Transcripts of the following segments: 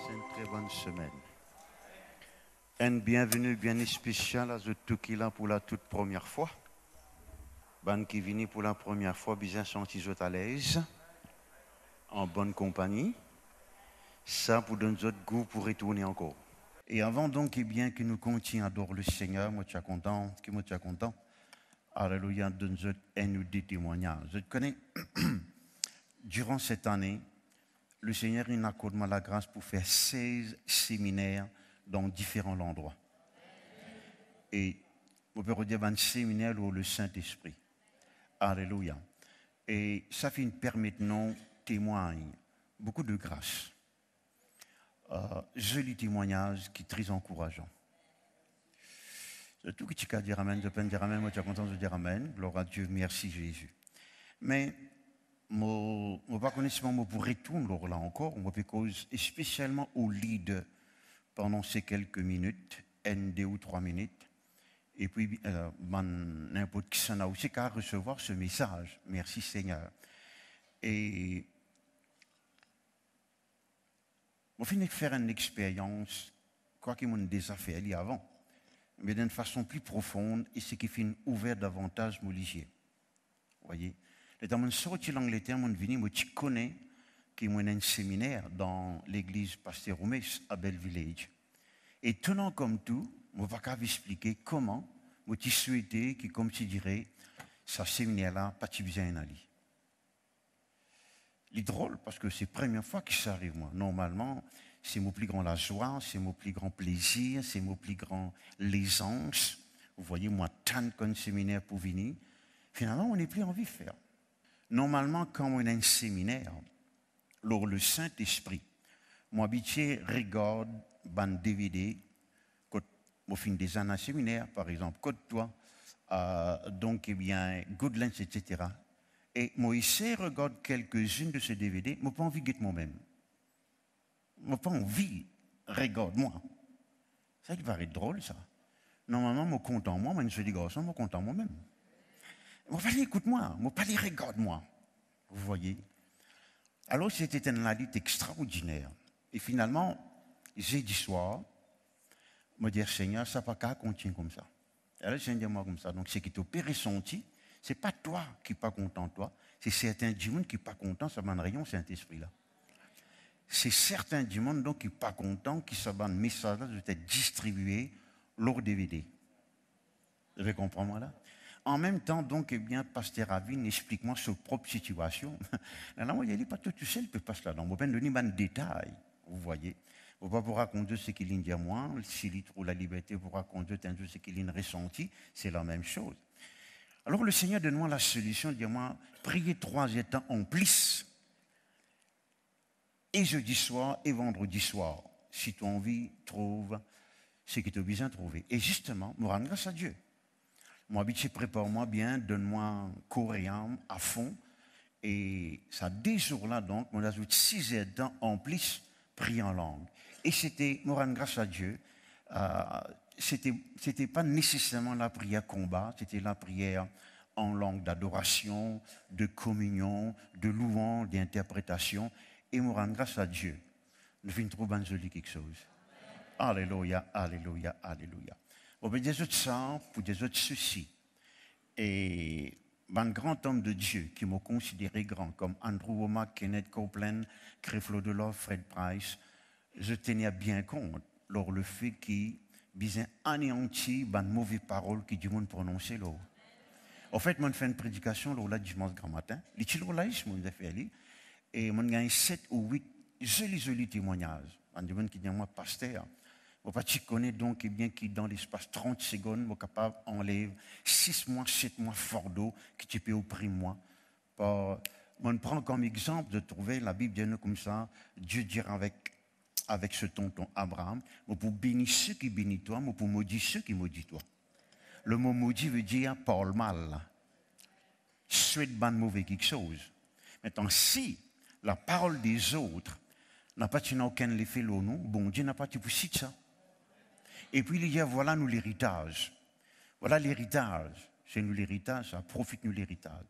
C'est une très bonne semaine. Une bienvenue bien spéciale à tous qui là pour la toute première fois. Ban qui vient pour la première fois, bien senti à l'aise, en bonne compagnie. Ça pour donner notre goût pour retourner encore. Et avant donc, eh bien, que nous continuions à adorer le Seigneur, moi je suis content, Alléluia, donne nous des témoignages. Je connais, durant cette année, le Seigneur il accorde moi la grâce pour faire 16 séminaires dans différents endroits. Et on peut dire un séminaire où le Saint-Esprit. Alléluia. Et ça fait permettre nous témoigne beaucoup de grâce. Joli témoignage qui est très encourageant. Tout que tu peux dire amen, je peux dire amen, moi tu es content de dire amen. Gloire à Dieu, merci Jésus. Mais je ne pas connaître mon mot pour retourner là encore, moi parce spécialement au lead pendant ces quelques minutes, 2 ou 3 minutes. Et puis, n'importe qui s'en a aussi qu'à recevoir ce message. Merci Seigneur. Et on finit de faire une expérience, quoi qu'il m'en déjà fait avant, mais d'une façon plus profonde, et ce qui fait ouvert davantage mon ligier. Vous voyez? Le temps où je suis sorti de l'Angleterre, je suis venu, je connais qu'il y a un séminaire dans l'église Pasteur Roumès à Bellevillage. Et tenant comme tout, je ne vais pas vous expliquer comment je souhaitais que, comme tu dirais, ce séminaire-là, pas de besoin d'aller. C'est drôle parce que c'est la première fois que ça arrive, moi. Normalement, c'est mon plus grand la joie, c'est mon plus grand plaisir, c'est mon plus grand l'aisance. Vous voyez, moi, tant qu'un séminaire pour venir. Finalement, on n'est plus envie de faire. Normalement, quand on a un séminaire, le Saint-Esprit, moi, habitué, regarde, ban DVD, quand on fait des années séminaire, par exemple, Côte-toi, donc, eh bien, Goodlands, etc. Et moi, ici, regarde quelques-unes de ces DVD, je n'ai pas envie de guetter moi-même. Je n'ai pas envie, regarde-moi. Ça, il va être drôle, ça. Normalement, je suis content, moi, mais je dis, garçon, je suis content moi-même. Je ne vais pas dire, écoute-moi, je ne vais pas dire, regarde-moi. Vous voyez? Alors, c'était une lutte extraordinaire. Et finalement, jeudi soir, je me dis, Seigneur, ça ne va pas continuer comme ça. Alors, le Seigneur moi comme ça. Donc, ce qui est opéré senti, ce n'est pas toi qui n'es pas content de toi, c'est certains du monde qui ne sont pas contents, ça mène rayon Saint-Esprit-là. C'est certains du monde donc, qui ne sont pas contents, qui savent un message-là doit être distribué lors DVD. Vous avez compris moi là? En même temps, donc, eh bien, Pasteur Avine, explique-moi sa propre situation. Là, moi, il n'est pas tout seul, il peut pas cela. Donc, je vais donner un détail, vous voyez. Je ne vais pas vous raconter ce qu'il y a de moi, s'il trouve la liberté pour raconter ce qu'il y a ressenti, c'est la même chose. Alors, le Seigneur donne-moi la solution, dis-moi, priez 3 états en plus. Et jeudi soir et vendredi soir, si tu as envie, trouve ce que tu as besoin de trouver. Et justement, me rendre grâce à Dieu. Moi, habitué, prépare-moi bien, donne-moi coréen à fond. Et ça, dès jours-là, donc, on ajoute 6 états en plus, prier en langue. Et c'était, me rendre grâce à Dieu, c'était pas nécessairement la prière combat, c'était la prière en langue d'adoration, de communion, de louange, d'interprétation. Et me rendre grâce à Dieu. Nous venons trouver un joli quelque chose. Alléluia, alléluia, alléluia. On peut dire ça pour des autres soucis. Et un grand homme de Dieu qui m'a considéré grand, comme Andrew Womack, Kenneth Copeland, Creflo Dollar, Fred Price, je tenais bien compte lors le fait qu'il disait anéanti une mauvaise parole que du monde prononçait là. En fait, moi, je fais une prédication là dimanche grand matin. Les children là, je me fait aller. Et moi, j'ai 7 ou 8 jolis témoignages. On dit qui dit moi pasteur. Je ne sais pas connais donc eh bien qui dans l'espace 30 secondes, je suis capable d'enlever 6 mois, 7 mois fort d'eau que tu peux opprimer moi. On prend comme exemple de trouver la Bible dit comme ça, Dieu dira avec ce tonton Abraham, pour bénir ceux qui bénissent toi, pour maudire ceux qui maudissent toi. Le mot maudit veut dire parle mal. Souhaite ban mauvais quelque chose. Maintenant, si la parole des autres n'a pas aucun effet sur nous, bon Dieu n'a pas pour ça. Et puis il y a voilà nous l'héritage. Voilà l'héritage. C'est nous l'héritage, ça profite nous l'héritage.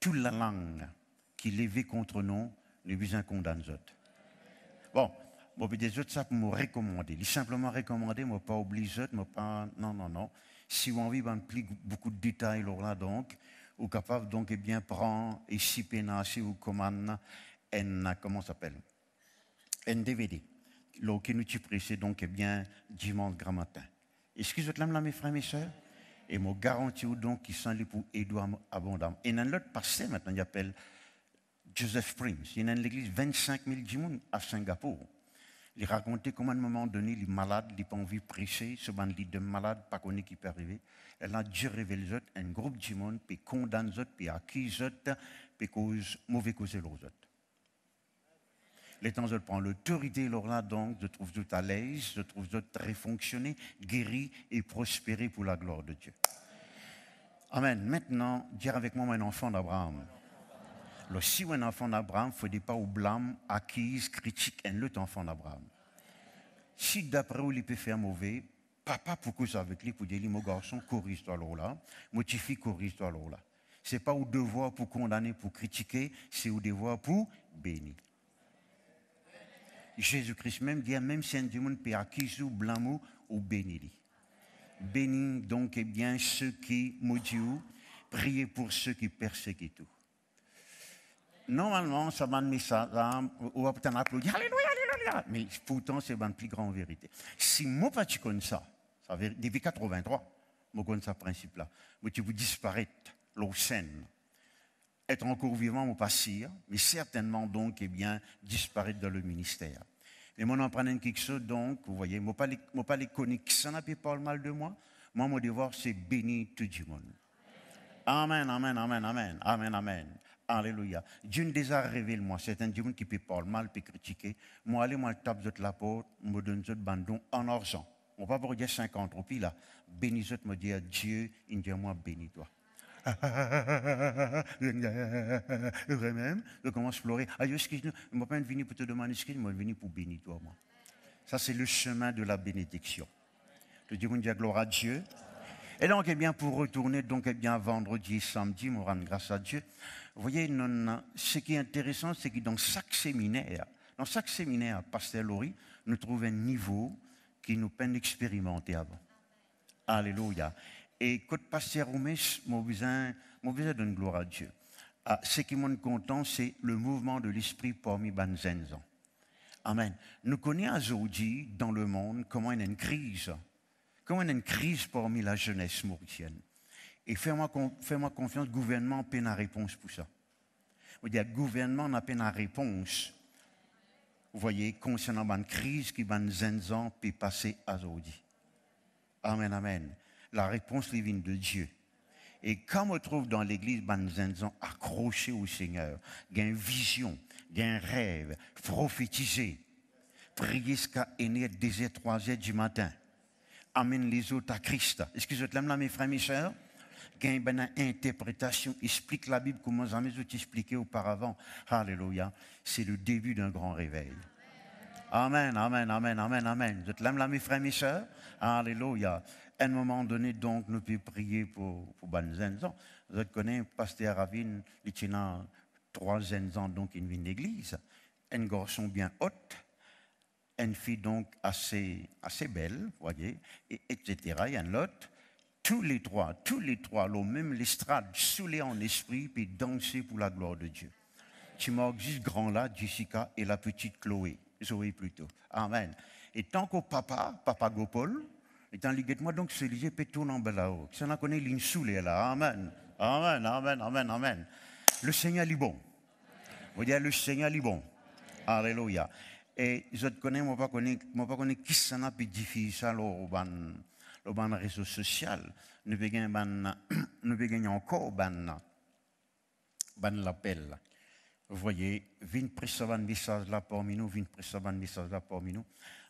Toute la langue qui levait contre nous, les besoins condamne autres. Bon, Bon, puis des autres, ça pour me recommander. Il simplement recommander, moi pas obligé, moi pas, non, non, non. Si vous avez envie, plus beaucoup de détails, là, donc, ou capable, donc, eh bien, prendre, et si pénaché ou commande, comment ça s'appelle? Un DVD. Là, qui nous pressé, donc, eh bien, dimanche grand matin. Excusez-moi, là, mes frères, mes sœurs. Et moi garantis donc qu'ils sont là pour Édouard abondamment. Et dans l'autre passé, maintenant, il appelle Joseph Prince. Il y a une église 25 000 djimoun à Singapour. Il racontait comment à un moment donné, les malades, ils n'ont pas envie de prêcher, ce bande de malades, pas connu qui peut arriver. Elle a Dieu révèle les autres, un groupe de djimoun, puis condamne les autres, puis accuse les autres, puis cause mauvais cause les autres. Les temps, je prends l'autorité, là, donc, je trouve tout à l'aise, je trouve tout très fonctionner, guéri et prospérer pour la gloire de Dieu. Amen. Maintenant, dire avec moi, un enfant d'Abraham. Alors, si un enfant d'Abraham, il ne faut pas ou blâme, acquise, critique un autre enfant d'Abraham. Si d'après où il peut faire mauvais, papa, pourquoi ça avec lui, pour dire, mon garçon, corrige toi là, mon petit fille, corrige toi là. Ce n'est pas au devoir pour condamner, pour critiquer, c'est au devoir pour bénir. Jésus-Christ même dit, même si un démon peut accuser ou blâmer ou bénir. Bénis donc eh bien ceux qui maudissent, priez pour ceux qui persécutent. Normalement, ça va message, on va peut-être applaudir, alléluia, alléluia, mais pourtant c'est une plus grande vérité. Si moi pas tu connais ça, depuis 83, je connais ce principe-là, mais tu veux disparaître, l'eau saine, être encore vivant ou pas si, mais certainement donc eh bien disparaître dans le ministère. Et moi, on prend quelque chose, donc, vous voyez, moi, pas les connaître qui s'en a pas le mal de moi. Moi, mon devoir, c'est bénir tout le monde. Amen, amen, amen, amen, amen, amen. Alléluia. Dieu ne déjà révèle moi, c'est un Dieu qui peut pas le mal, peut critiquer. Moi, allez, moi, je tape de la porte, me donne de bandon en argent. On va pas dire 50 roupies là. Bénis je me dire Dieu, il dit moi, bénis-toi. Même, je commence à pleurer. Ah, excuse-moi, je ne suis pas venu pour te demander excuse-moi, je suis venu pour bénir toi, moi. Ça, c'est le chemin de la bénédiction. Je dis, gloire à Dieu. Et donc, eh bien, pour retourner, donc, eh bien, vendredi et samedi, me rendre grâce à Dieu. Vous voyez, ce qui est intéressant, c'est que dans chaque séminaire, Pasteur Laurie, nous trouvons un niveau qui nous peine d'expérimenter avant. Alléluia. Et quand Pasteur Roumès, mon besoin donne gloire à Dieu. Ce qui m'en content, c'est le mouvement de l'esprit parmi Banzenzan. Amen. Nous connaissons aujourd'hui dans le monde comment il y a une crise. Comment il y a une crise parmi la jeunesse mauricienne. Et fais-moi confiance, le gouvernement peine à réponse pour ça. Vous dire, le gouvernement n'a peine à réponse. Vous voyez, concernant une crise qui Banzenzan peut passer aujourd'hui. Amen, amen. La réponse vient de Dieu. Et quand on trouve dans l'église, Banzenzan accroché au Seigneur, il y a une vision, il y a un rêve, prophétiser, prier jusqu'à aimer des 3 heures du matin, amène les autres à Christ. Excusez-moi, là, mes frères, mes sœurs, il y a une interprétation, explique la Bible comme je vous expliqué auparavant. Alléluia. C'est le début d'un grand réveil. Amen, amen, amen, amen, amen. Vous êtes là, mes frères, mes sœurs? Alléluia. À un moment donné, donc, nous pouvons prier pour Banzenzan. Vous connaissez, Pasteur Ravine, il a 3 ans, donc, il vient de l'église. Un garçon bien haute, une fille, donc, assez belle, vous voyez, etc. Il y a l'autre. Tous les trois, là, même l'estrade, saoulés en esprit, puis danser pour la gloire de Dieu. Tu m'as juste grand là, Jessica, et la petite Chloé. Zoé plutôt. Amen. Et tant qu'au papa Gopol, étant ligué de moi, donc c'est lié pétourne en bas là-haut. Ça n'a connaît l'insoulé là. Amen. Amen, amen, amen, amen. Le Seigneur est bon. Vous dites, le Seigneur est bon. Alléluia. Et je te connais, moi pas connais qui s'en a plus difficile ça, le réseau social. Nous avons encore l'appel. Vous voyez, vin précédent message là parmi nous,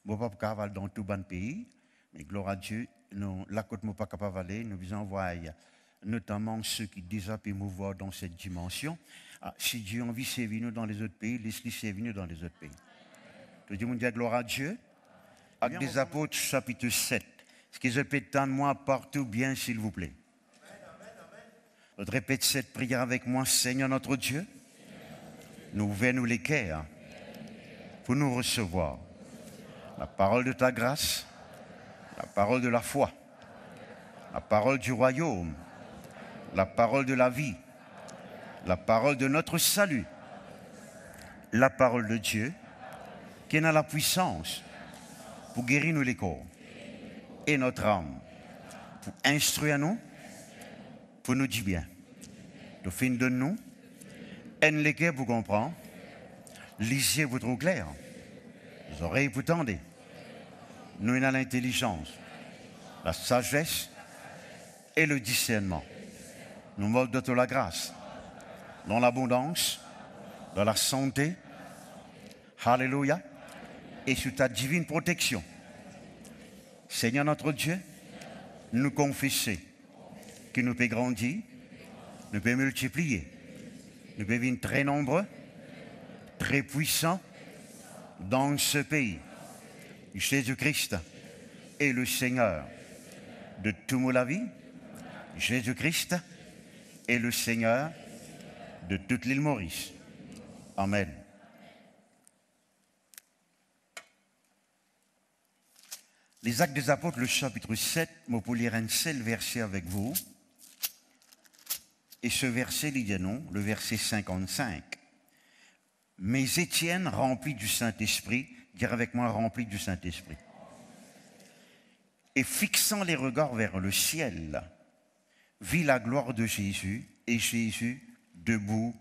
Bon, pas capable dans tout bon pays, mais gloire à Dieu, nous, la côte n'est pas capable d'aller, nous vous envoyons notamment ceux qui déjà peuvent mouvoir dans cette dimension. Si Dieu a envie de servir nous dans les autres pays, laisse-les servir nous dans les autres pays. Tout le monde dit gloire à Dieu. Actes des Apôtres, chapitre 7. Est-ce que je peux attendre moi partout bien, s'il vous plaît? Vous répétez cette prière avec moi, Seigneur notre Dieu. Nous ouvrons les cœurs pour nous recevoir la parole de ta grâce, la parole de la foi, la parole du royaume, la parole de la vie, la parole de notre salut, la parole de Dieu, qui est dans la puissance pour guérir nous les corps et notre âme, pour instruire nous, pour nous dire bien. De fin de nous, en les cœurs pour comprendre, les yeux pour trop clair, les oreilles pour tendre. Nous avons l'intelligence, la sagesse et le discernement. Nous demandons de la grâce, dans l'abondance, dans la santé, alléluia, et sous ta divine protection. Seigneur notre Dieu, nous confessons que nous pouvons grandir, nous pouvons multiplier, nous pouvons devenir très nombreux, très puissants dans ce pays. Jésus-Christ est le Seigneur de toute la vie. Jésus-Christ est le Seigneur de toute l'île Maurice. Amen. Les Actes des Apôtres, le chapitre 7, je vais lire un seul verset avec vous. Et ce verset, il dit non, le verset 55. Mais Étienne, rempli du Saint-Esprit, dire avec moi, rempli du Saint-Esprit, et fixant les regards vers le ciel, vit la gloire de Jésus et Jésus debout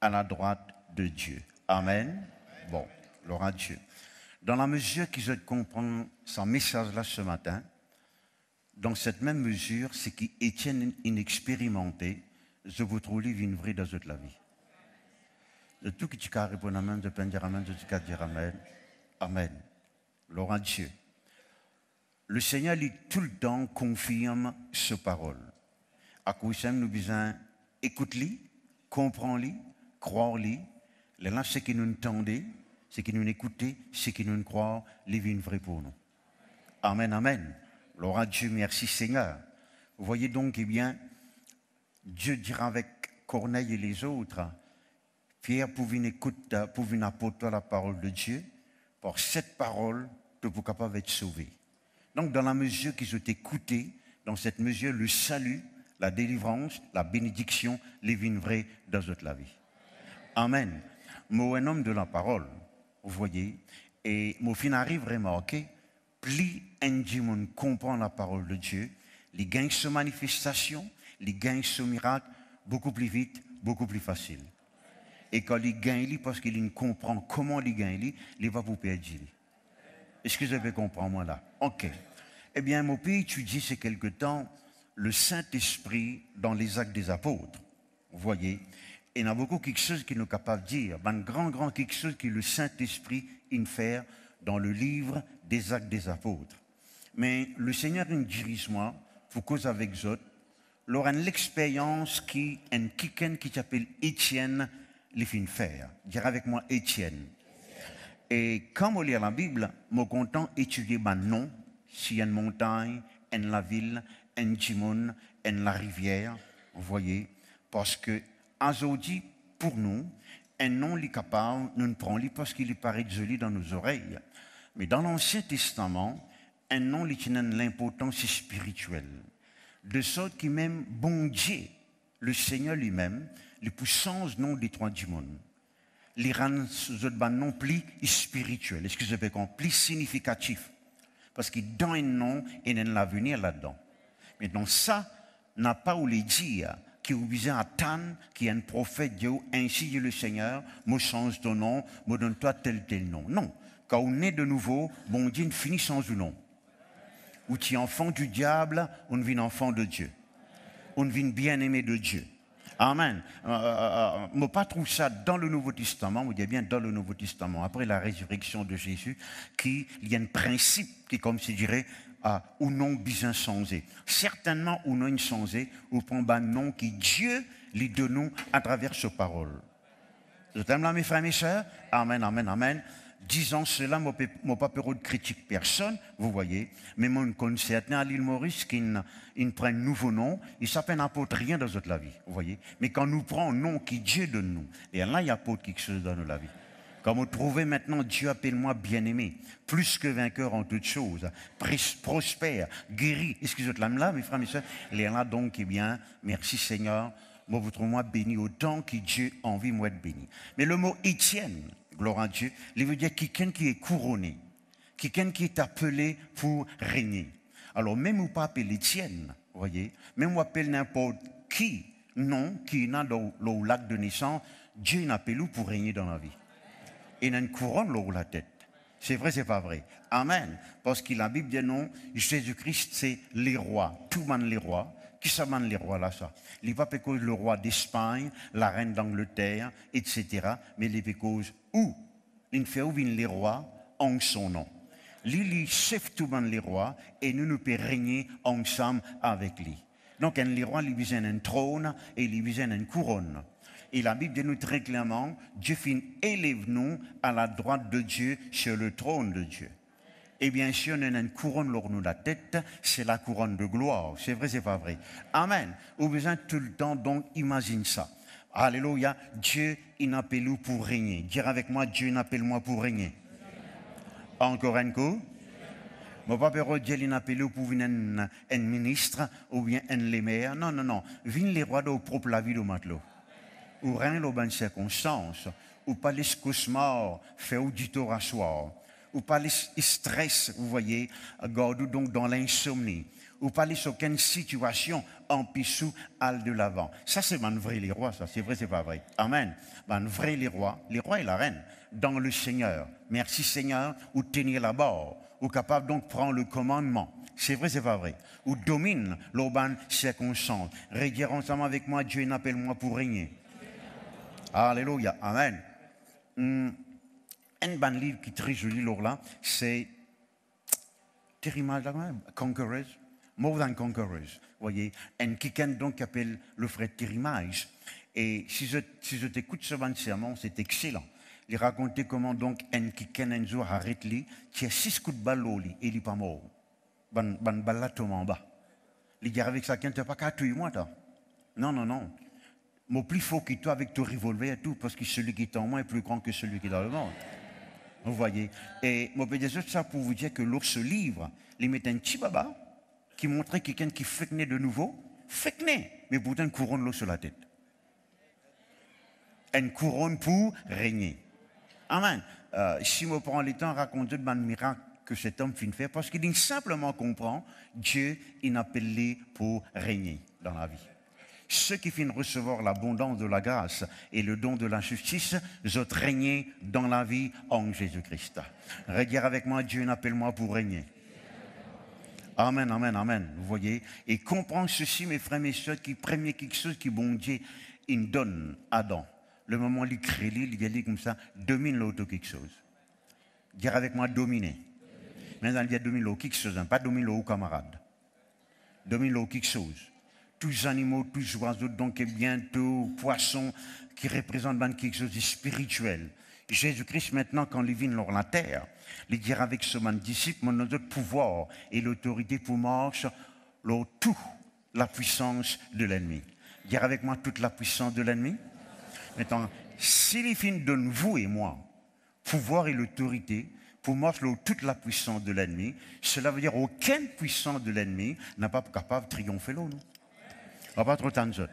à la droite de Dieu. Amen. Bon, gloire à Dieu. Dans la mesure qu'ils comprennent ce message-là ce matin, dans cette même mesure, c'est qu'Étienne inexpérimenté, je vous trouve une vraie dans toute la vie. De tout qui tu as répondu amen, de peine dire amen, de tout qui dire amen. Amen. Gloire à Dieu. Le Seigneur, lui, tout le temps, confirme ce parole. À quoi nous besoin écouter-les, comprendre-les, croire-les. Là, ce qui nous entendait, ce qui nous écoutait, ce qui nous croit, les vies vraies pour nous. Amen, amen. Gloire à Dieu, merci Seigneur. Vous voyez donc, eh bien, Dieu dira avec Corneille et les autres, Pierre, pour venir écouter, pour venir apporter la parole de Dieu, par cette parole, tu es capable d'être sauvé. Donc, dans la mesure qu'ils ont écouté, dans cette mesure, le salut, la délivrance, la bénédiction, les vignes vraies dans toute la vie. Amen. Moi, un homme de la parole, vous voyez, et mon fin arrive à remarquer, plus un démon comprend la parole de Dieu, les gains se manifestation, les gains se miracle, beaucoup plus vite, beaucoup plus facile. Et quand il gagne, parce qu'il comprend comment il gagne, il va vous perdre. Est-ce que vous avez compris moi là? Ok. Eh bien, mon pays étudie ces quelque temps le Saint-Esprit dans les Actes des Apôtres. Vous voyez, il y en a beaucoup quelque chose qui nous est capable de dire. Un grand quelque chose que le Saint-Esprit fait dans le livre des Actes des Apôtres. Mais le Seigneur nous dirige moi pour cause avec eux. Leur l'expérience qui un quelqu'un qui s'appelle Étienne les fin faire. Dire avec moi Étienne. Et quand on lit la Bible, je suis content d'étudier mon nom, si il y a une montagne, une la ville, un timon, une la rivière, vous voyez, parce que aujourd'hui, pour nous, un nom est capable, nous ne prenons parce qu'il paraît joli dans nos oreilles. Mais dans l'Ancien Testament, un nom a l'importance spirituelle. De sorte que même bon Dieu, le Seigneur lui-même, les puissances nom des trois du monde, les rend non plus spirituels, excusez-moi, plus significatif. Parce que dans un nom, il y a un avenir là-dedans. Mais dans ça, n'a pas où les dire qui vous besoin attendre qu'il y a un prophète Dieu, ainsi dit le Seigneur, me change ton nom, me donne-toi tel nom. Non. Quand on est de nouveau, bon Dieu ne finit sans un nom. Ou tu es enfant du diable, on devient enfant de Dieu. On devient bien-aimé de Dieu. Amen. Je ne pas trouve ça dans le Nouveau Testament, vous dites bien dans le Nouveau Testament, après la résurrection de Jésus, qu'il y a un principe qui, comme je dirais, ou non besoin changer. Certainement, ou non changer, ou prendre un nom qui Dieu lui donne à travers sa parole. Je t'aime là, mes frères et mes sœurs. Amen, amen, amen. Disant cela, je n'ai pas peur de critiquer personne, vous voyez, mais moi, je connais certains à l'île Maurice qui prennent un nouveau nom, ils s'appellent n'importe rien dans notre vie, vous voyez. Mais quand nous prenons un nom qui Dieu donne nous, et là, il y a pas quelque chose dans notre vie. Comme vous trouvez maintenant, Dieu appelle-moi bien-aimé, plus que vainqueur en toutes choses, prospère, guéri. Excusez-moi, là, mes frères, mes soeurs, les là donc, eh bien, merci Seigneur, moi vous trouvez moi béni autant que Dieu a envie moi de béni. Mais le mot Étienne, gloire à Dieu, il veut dire quelqu'un qui est couronné, quelqu'un qui est appelé pour régner. Alors même ou pas appelé Étienne, vous voyez, même ou appelle n'importe qui, non, qui est dans le lac de naissance, Dieu n'appelle ou pour régner dans la vie. Il a une couronne sur la tête. C'est vrai, c'est pas vrai. Amen. Parce que la Bible dit non, Jésus-Christ, c'est les rois. Tout le monde les rois. Qui ça les rois là, ça? Il n'est pas cause le roi d'Espagne, la reine d'Angleterre, etc. Mais il est cause où? Il fait où viennent les rois en son nom. Il chef tout le monde les rois et nous pouvons régner ensemble avec lui. Donc, les rois, ils besoin d'un trône et ils besoin d'une couronne. Et la Bible dit nous très clairement, Dieu fin élève nous à la droite de Dieu sur le trône de Dieu. Et bien sûr, on a une couronne sur nous la tête, c'est la couronne de gloire. C'est vrai, c'est pas vrai. Amen. Au besoin tout le temps, donc imagine ça. Alléluia. Dieu, il appelle nous pour régner. Dire avec moi, Dieu, il appelle moi pour régner. Encore un coup. Mon papa Dieu, il appelle nous pour venir un ministre ou bien un les maires. Non, non, non. Viens les rois de propre la vie de matelot. Ou rien dans bonnes circonstances, ou pas les cauchemars, faire auditeur à soir, ou pas les stress, vous voyez, garde donc dans l'insomnie, ou pas les aucune situation en pissou al de l'avant. Ça c'est man vrai les rois, ça c'est vrai, c'est pas vrai. Amen. Man vrai les rois et la reine, dans le Seigneur. Merci Seigneur, ou tenir la barre, ou capable donc prendre le commandement. C'est vrai, c'est pas vrai. Ou domine l'urbaine circonstance. Rédier ensemble avec moi, Dieu n'appelle-moi pour régner. Alléluia, amen. Un bon livre qui est très joli, là, c'est Conquerors, More Than Conquerors. Vous voyez, un quelqu'un donc qui appelle le frère Tirimage. Et si je t'écoute ce bon sermon, c'est excellent. Il racontait comment donc un quelqu'un un jour arrête lui, qui a 6 coups de balle au lit, et il n'est pas mort. Ban balle là tombe en bas. Il dit avec ça, tu n'as pas qu'à tuer moi, toi. Non, non, non. Mais plus fort que toi avec ton revolver et tout, parce que celui qui est en moi est plus grand que celui qui est dans le monde. Vous voyez. Et je peux dire ça pour vous dire que lors ce livre, il met un petit baba qui montrait quelqu'un qui feknait de nouveau, mais pourtant une couronne l'eau sur la tête. Une couronne pour régner. Amen. Si je prends le temps de raconter le miracle que cet homme finit de faire, parce qu'il simplement comprend Dieu, il appelé pour régner dans la vie. Ceux qui finissent recevoir l'abondance de la grâce et le don de la justice, autres régner dans la vie en Jésus-Christ. Redire avec moi, Dieu appelle-moi pour régner. Amen, amen, amen. Vous voyez, et comprendre ceci, mes frères, mes soeurs, qui premier quelque chose qui bon Dieu, il donne à Adam. Le moment où il crée, il dit comme ça, domine l'auto quelque chose. Dire avec moi, dominer. Maintenant, il dit domine l'auto quelque chose, hein, pas domine l'auto camarade. Domine l'auto quelque chose. Tous les animaux, tous les oiseaux, donc bientôt, poissons, qui représentent quelque chose de spirituel. Jésus-Christ, maintenant, quand il vient sur la terre, il dira avec ce disciple, mon notre pouvoir et l'autorité pour marcher, toute la puissance de l'ennemi. Dire avec moi toute la puissance de l'ennemi. Maintenant, s'il finit de vous et moi, pouvoir et l'autorité, pour marcher toute la puissance de l'ennemi, cela veut dire aucune puissance de l'ennemi n'a pas capable de triompher l'eau, nous. On va pas trop tendre.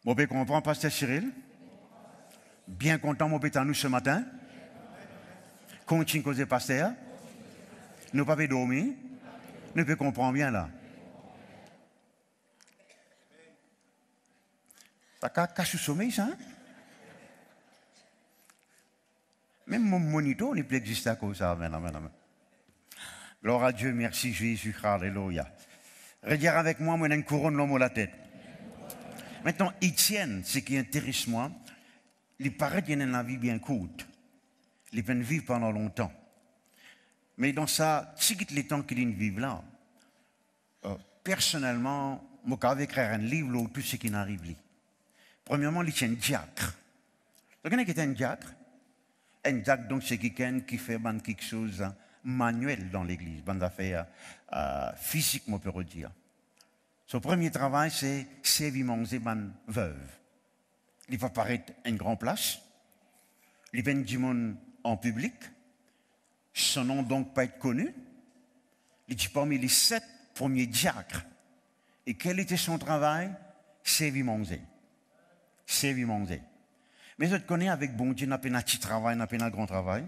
Mon père comprend, pasteur Cyril. Bien content, mon père, nous ce matin. Continue causer pasteur. Nous pas dormir. Nous peut comprendre bien là. Ça cache le sommeil, ça. Hein? Même mon moniteur n'est plus existé à cause de ça. Amen, amen, amen. Gloire à Dieu, merci Jésus, alléluia. Regarde avec moi, moi, une couronne l'homme à la tête. Maintenant, Étienne, ce qui intéresse moi, il paraît qu'il y a une vie bien courte. Il peut vivre pendant longtemps. Mais dans ça, si les temps qu'il vit là, personnellement, je vais écrire un livre où tout ce qui n'arrive là. Premièrement, il y a un diacre. Vous connaissez qui est un diacre? Un diacre, donc, c'est quelqu'un qui fait quelque chose manuel dans l'église, dans affaires physiques, on peut dire. Son premier travail, c'est servir manger une veuve. Il va paraître une grande place. Il vient du monde en public, son nom donc pas être connu. Il dit parmi les 7 premiers diacres. Et quel était son travail? Servir manger. Servir manger. Mais je te connais avec bon Dieu, n'a pas un petit travail, n'a pas un grand travail.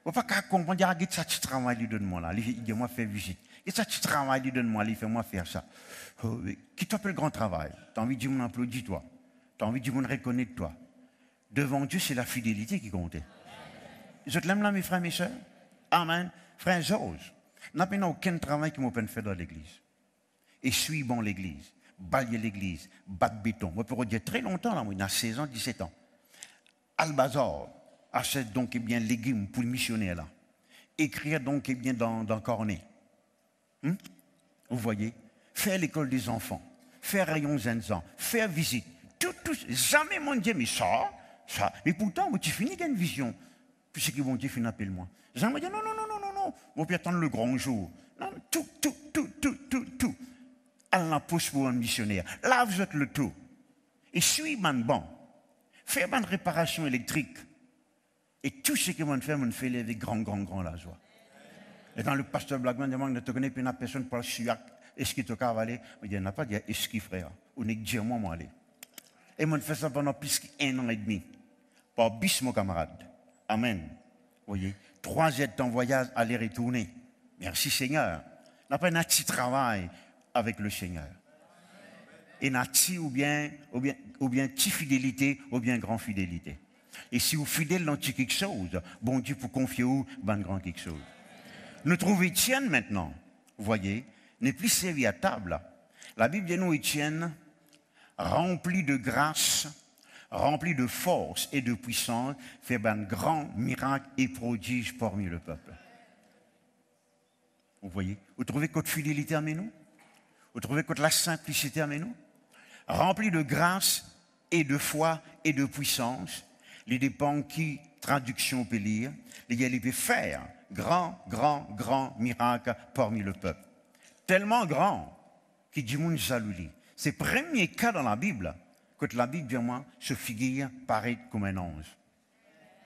On ne peut pas comprendre, il y a un petit travail, il donne-moi là, il dit moi faire visite. Il y a un petit travail, il donne-moi, il fait moi faire ça. Qui t'appelle grand travail? Tu as envie de dire, mon applaudis-toi. Tu as envie de dire, mon reconnaître-toi. Devant Dieu, c'est la fidélité qui compte. Je te l'aime là, mes frères, mes soeurs. Amen. Frère Georges, n'a pas aucun travail qui m'a fait dans l'église. Et suis bon l'église, balayer l'église, battre béton. Moi, pour dire très longtemps, là, moi, il a 16 ans, 17 ans. Albazar achète donc bien légumes pour le missionnaire là. Écrire donc bien dans Cornet. Vous voyez? Faire l'école des enfants, faire rayon zinzan, faire visite. Tout, jamais mon Dieu, mais ça. Mais pourtant, moi, tu finis d'une vision. Puis c'est que mon Dieu finit appelle moi. Jamais dit non. Mon Dieu attendre le grand jour. Non, tout. Elle la pousse pour un missionnaire. Là, vous êtes le tout. Et suis man bon. Faire une réparation électrique. Et tout ce que mon fait avec grand la joie. Et quand le pasteur Blackman demande de te connaître, puis une personne parle sur est-ce qu'il te cavale? Il dit, il n'a pas dit, est-ce qu'il frère? On est dit, moi, aller. Et mon fait ça pendant plus d'1 an et demi. Par bis, mon camarade. Amen. Vous voyez? 3 ans en voyage, aller retourner. Merci Seigneur. On n'a pas un petit travail avec le Seigneur. Et n'a ou bien petit fidélité, ou bien grand fidélité. Et si vous fidèle dans quelque chose, bon Dieu pour confier où, ben grand quelque chose. Nous trouvons Étienne maintenant, vous voyez, n'est plus servi à table. La Bible dit nous Étienne, rempli de grâce, rempli de force et de puissance, fait un grand miracle et prodige parmi le peuple. Vous voyez, vous trouvez votre fidélité à nous? Vous trouvez votre la simplicité à nous? Rempli de grâce et de foi et de puissance, les dépend qui traduction peut lire, il peut faire grand miracle parmi le peuple. Tellement grand qu'il dit moun jalouli. C'est le premier cas dans la Bible que la Bible vient moi se figure paraître comme un ange,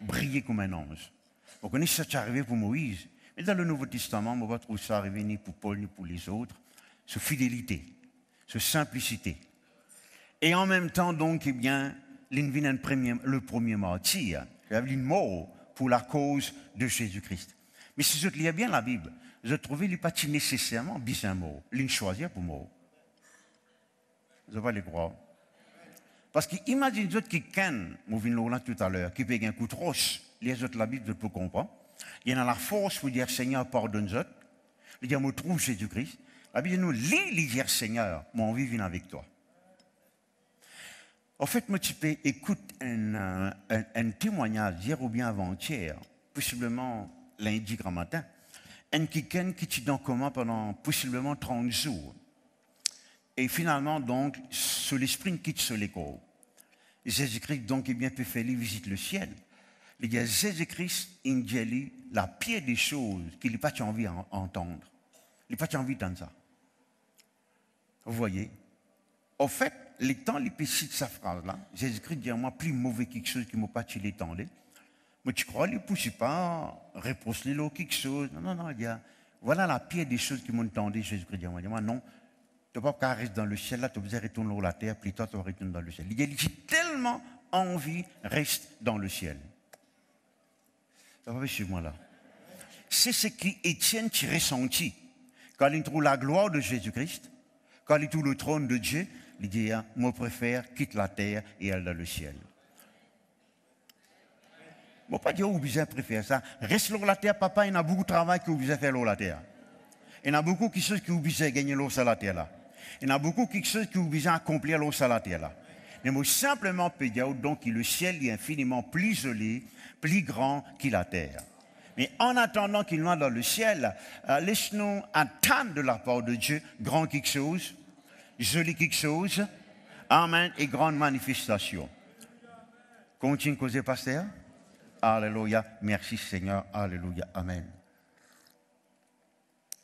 briller comme un ange. Vous connaissez ça qui est arrivé pour Moïse, mais dans le Nouveau Testament, on ne va pas trouver ça arriver ni pour Paul ni pour les autres. Ce fidélité, ce simplicité. Et en même temps, donc, eh bien, le premier martyr, il y avait une mort pour la cause de Jésus-Christ. Mais si je lis bien la Bible, je trouvais qu'il pas nécessairement bien mort, il choisir pour mort. Je vais les croire. Parce qu'imagine les autres qui ken, nous venons là tout à l'heure, qui payent un coup de roche, les autres la Bible, je peux comprendre. Il y en a la force pour dire Seigneur, pardonne-moi. Il dit, je trouve Jésus-Christ. La Bible nous lit, dire Seigneur, mon envie vient avec toi. En fait, moi, tu peux écouter un témoignage hier ou bien avant-hier, possiblement lundi grand matin, un quelqu'un qui est dans coma pendant possiblement 30 jours. Et finalement, donc, sur l'esprit quitte sur l'école. Jésus-Christ, donc, eh bien, peut faire visiter le ciel. Il y a Jésus-Christ, il dit la pire des choses qu'il n'a pas envie d'entendre. Il n'a pas envie d'entendre ça. Vous voyez? En fait, les temps, les péchés de sa phrase-là, Jésus-Christ dit à moi, plus mauvais quelque chose qui ne m'a pas tué l'étendue. Mais tu crois, il ne pousse pas, reproche-les quelque chose. Non, il dit, voilà la pire des choses qui m'ont entendu. Jésus-Christ dit à moi, non, tu ne peux pas rester dans le ciel, là, tu vas retourner sur la terre, puis toi, tu vas retourner dans le ciel. Il dit, j'ai tellement envie, reste dans le ciel. Ça va suivre moi là. C'est ce qu'Étienne ressentit quand il trouve la gloire de Jésus-Christ, quand il trouve le trône de Dieu. Il dit, moi préfère quitte la terre et aller dans le ciel. Je ne vais pas dire où vous préfère ça. Reste sur la terre, papa, il y a beaucoup de travail que vous faire sur la terre. Il y en a beaucoup qui choses que vous gagner sur la terre là. Il y en a beaucoup qui choses que vous accomplir sur la terre là. Mais moi simplement peux dire donc que le ciel est infiniment plus joli, plus grand que la terre. Mais en attendant qu'il soit dans le ciel, laisse-nous attendre de la part de Dieu grand quelque chose, joli quelque chose, amen, et grande manifestation. Continue à causer, pasteur. Alléluia, merci Seigneur, alléluia, amen.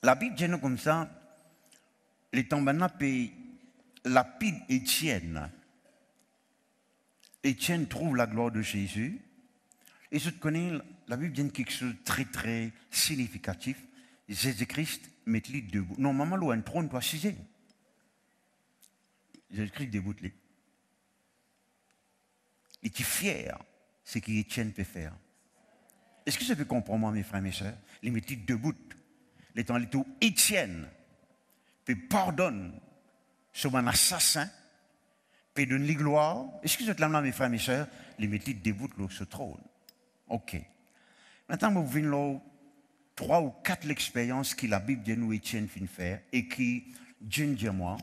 La Bible dit nous comme ça, les temps maintenant lapide Étienne. Étienne trouve la gloire de Jésus, Et je te connais, la Bible dit quelque chose de très, très significatif. Jésus-Christ met lui debout. Normalement, là, un trône doit siéger. Jésus-Christ debout. Il est fier de ce qu'Étienne peut faire. Est-ce que ça peut comprendre, moi, mes frères et mes sœurs? Il met lui debout. Les temps où Étienne peut pardonner sur un assassin, peut donner gloire. Est-ce que je te l'amène, mes frères et mes sœurs? Il met lui debout sur ce trône. OK. Maintenant, vous venez là, 3 ou 4 expériences que la Bible de nous Étienne fin faire et qui, Dieu dit moi,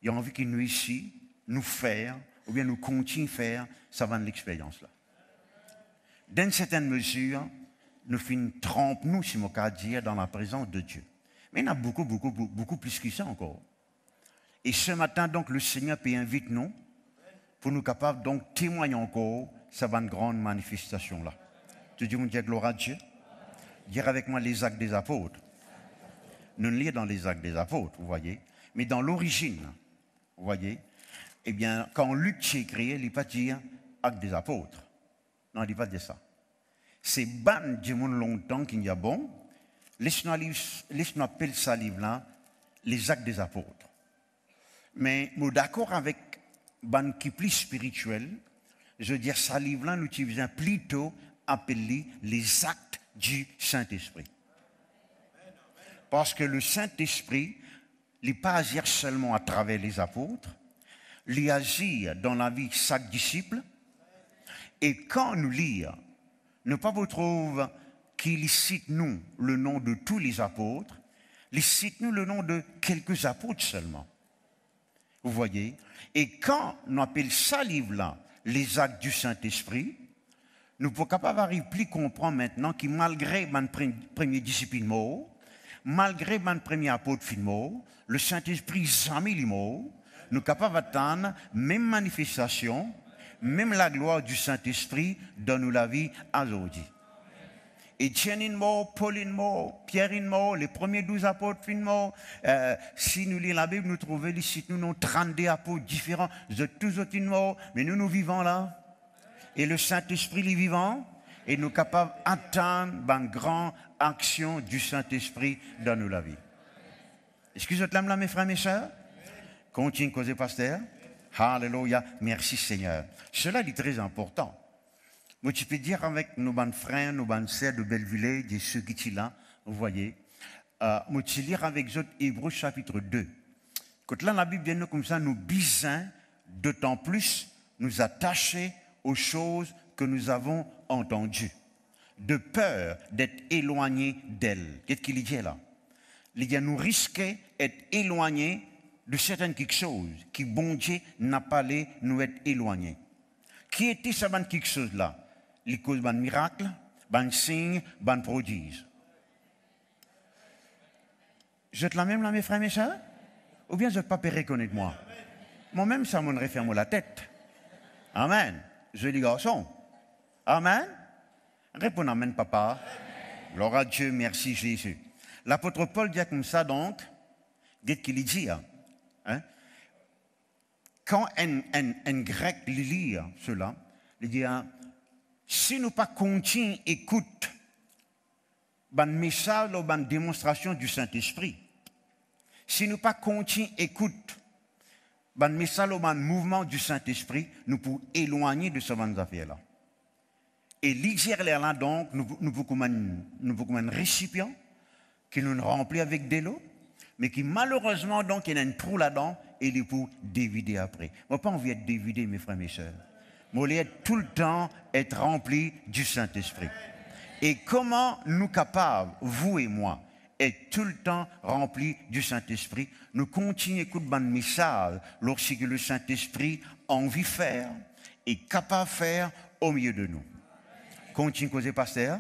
il a envie qu'il nous ici, nous faire, ou bien nous continue à faire, ça va de l'expérience là. Dans une certaine mesure, nous finissons trempe nous, si mon cas dire, dans la présence de Dieu. Mais il y en a beaucoup plus que ça encore. Et ce matin, donc, le Seigneur peut inviter nous pour nous capables donc témoigner encore, ça va une grande manifestation là. Tu dis, mon Dieu, gloire à Dieu. Dire avec moi les actes des apôtres. Nous ne lisons dans les actes des apôtres, vous voyez. Mais dans l'origine, vous voyez, eh bien, quand Luc écrit, il ne dit pas dire actes des apôtres. Non, il ne dit pas dire ça. C'est ban du monde longtemps qu'il y a bon. Laisse-nous appeler ça livre-là les actes des apôtres. Mais, nous d'accord avec ban qui plus spirituel, je veux dire, ça livre-là, nous utilisons plutôt appeler les actes du Saint-Esprit. Parce que le Saint-Esprit, il n'est pas agir seulement à travers les apôtres, il agit dans la vie de chaque disciple. Et quand nous lisons, ne pas vous trouver qu'il cite nous le nom de tous les apôtres, il cite nous le nom de quelques apôtres seulement. Vous voyez? Et quand nous appelons ça livre-là les actes du Saint-Esprit, nous ne pouvons pas arriver plus comprendre maintenant que malgré mon premier discipline mot, malgré mon premier apôtre fin mot, le Saint-Esprit jamais les mots, nous sommes capables d'attendre même manifestation, même la gloire du Saint-Esprit dans nous la vie aujourd'hui. Étienne in mot, Paul in mot, Pierre in mot, les premiers 12 apôtres fin mot. Si nous lisons la Bible, nous trouvons ici nous 32 apôtres différents, de tous autres in mot, mais nous vivons là. Et le Saint-Esprit est vivant et nous sommes capables d'atteindre une grande action du Saint-Esprit dans nos vies. Est-ce que vous êtes là, mes frères et mes sœurs? Continue à causer, pasteur. Alléluia. Merci, Seigneur. Cela est très important. Moi, tu peux dire avec nos bons frères, nos bonnes sœurs de Belleville, de ceux qui sont là, vous voyez. Moi, tu lire avec eux Hébreux chapitre 2. Quand là, la Bible dit nous comme ça, nous bisons d'autant plus nous attacher aux choses que nous avons entendues, de peur d'être éloignés d'elles. Qu'est-ce qu'il dit là? Il dit nous risquons d'être éloignés de certaines quelque chose qui, bon Dieu, n'a pas les nous être éloignés. Qui était ça, quelque chose là? Les causes d'un miracle, d'un signe, d'un prodige. Je te la même là, mes frères et mes sœurs? Ou bien je ne peux pas reconnaître moi? Moi-même, ça m'en referme la tête. Amen. Je dis garçon. Amen. Réponds amen, papa. Gloire à Dieu, merci Jésus. L'apôtre Paul dit comme ça donc, dites qu'il dit, hein? Quand un grec lit cela, il dit, si nous pas continuons écoute, ban message ou ban démonstration du Saint-Esprit, si nous pas continuons écoute, ban message ou ban mouvement du Saint-Esprit, nous pouvons éloigner de ce genre d'affaires-là. Et l'hiver là donc, nous pouvons comme un récipient qui nous remplit avec de l'eau, mais qui malheureusement donc il y a un trou là-dedans et il est pour dévider après. Moi pas envie d'être dévidé, mes frères, mes sœurs. Moi voulais être tout le temps être rempli du Saint-Esprit. Et comment nous capables, vous et moi, être tout le temps remplis du Saint-Esprit, nous continuons à écouter le message lorsque le Saint-Esprit a envie de faire et capable de faire au milieu de nous. Continue à causer, pasteur.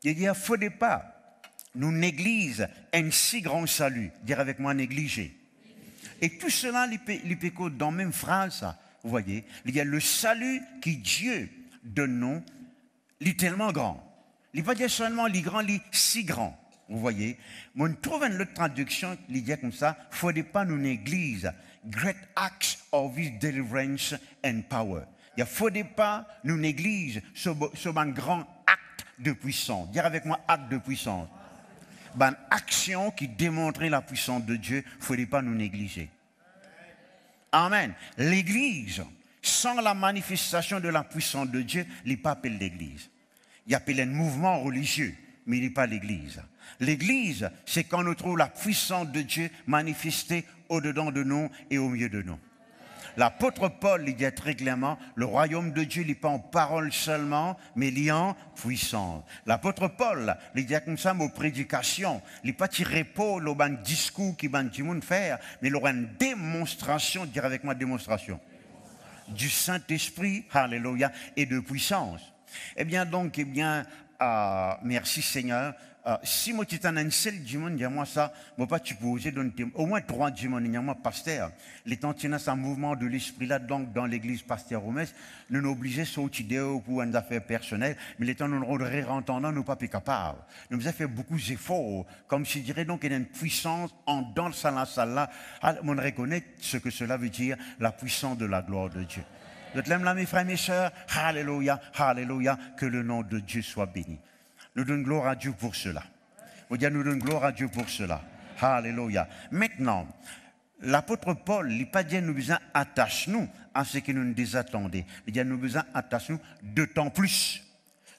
Il dit, il ne faudrait pas nous négliger un si grand salut. Dire avec moi, négliger. Et tout cela, il peut dans la même phrase, vous voyez. Il y a le salut que Dieu donne nous, il est tellement grand. Il ne va pas dire seulement il est grand, il est si grand. Vous voyez. Mais on trouve une autre traduction qui dit comme ça, il ne faudrait pas nous négliger. Great acts of his deliverance and power. Il ne faudrait pas nous négliger ce grand acte de puissance. Dire avec moi, acte de puissance. Une action qui démontrait la puissance de Dieu, il ne faudrait pas nous négliger. Amen. L'Église, sans la manifestation de la puissance de Dieu, il n'est pas appelé l'Église. Il appelle un mouvement religieux, mais il n'est pas l'Église. L'Église, c'est quand nous trouvons la puissance de Dieu manifestée au-dedans de nous et au milieu de nous. L'apôtre Paul il dit très clairement, le royaume de Dieu n'est pas en parole seulement, mais il est en puissance. L'apôtre Paul il dit comme ça, aux prédications, il n'est pas tiré pour le discours qui va du monde faire, mais il aura une démonstration, dire avec moi démonstration, du Saint-Esprit, alléluia, et de puissance. Eh bien donc, merci Seigneur. Si moi tu t'en as un seul dimanche, dis-moi ça, moi pas tu peux oser donner au moins 3 dimanches, dis-moi pasteur. Les temps tu as un mouvement de l'esprit là, donc dans l'église pasteur Romès, nous nous obligeons sur idée pour une affaire personnelle, mais les temps nous ne entendant, nous pas plus capables. Nous avons fait beaucoup d'efforts, comme je dirais donc il y a une puissance en dans le salle là, on reconnaît ce que cela veut dire, la puissance de la gloire de Dieu. Je t'aime là mes frères et mes sœurs, alléluia, alléluia, que le nom de Dieu soit béni. Nous donnons gloire à Dieu pour cela. Nous donnons gloire à Dieu pour cela. Alléluia. Maintenant, l'apôtre Paul, il n'a pas dit nous besoin attache-nous à ce que nous nous désattendons. Il dit nous besoin attache-nous d'autant plus.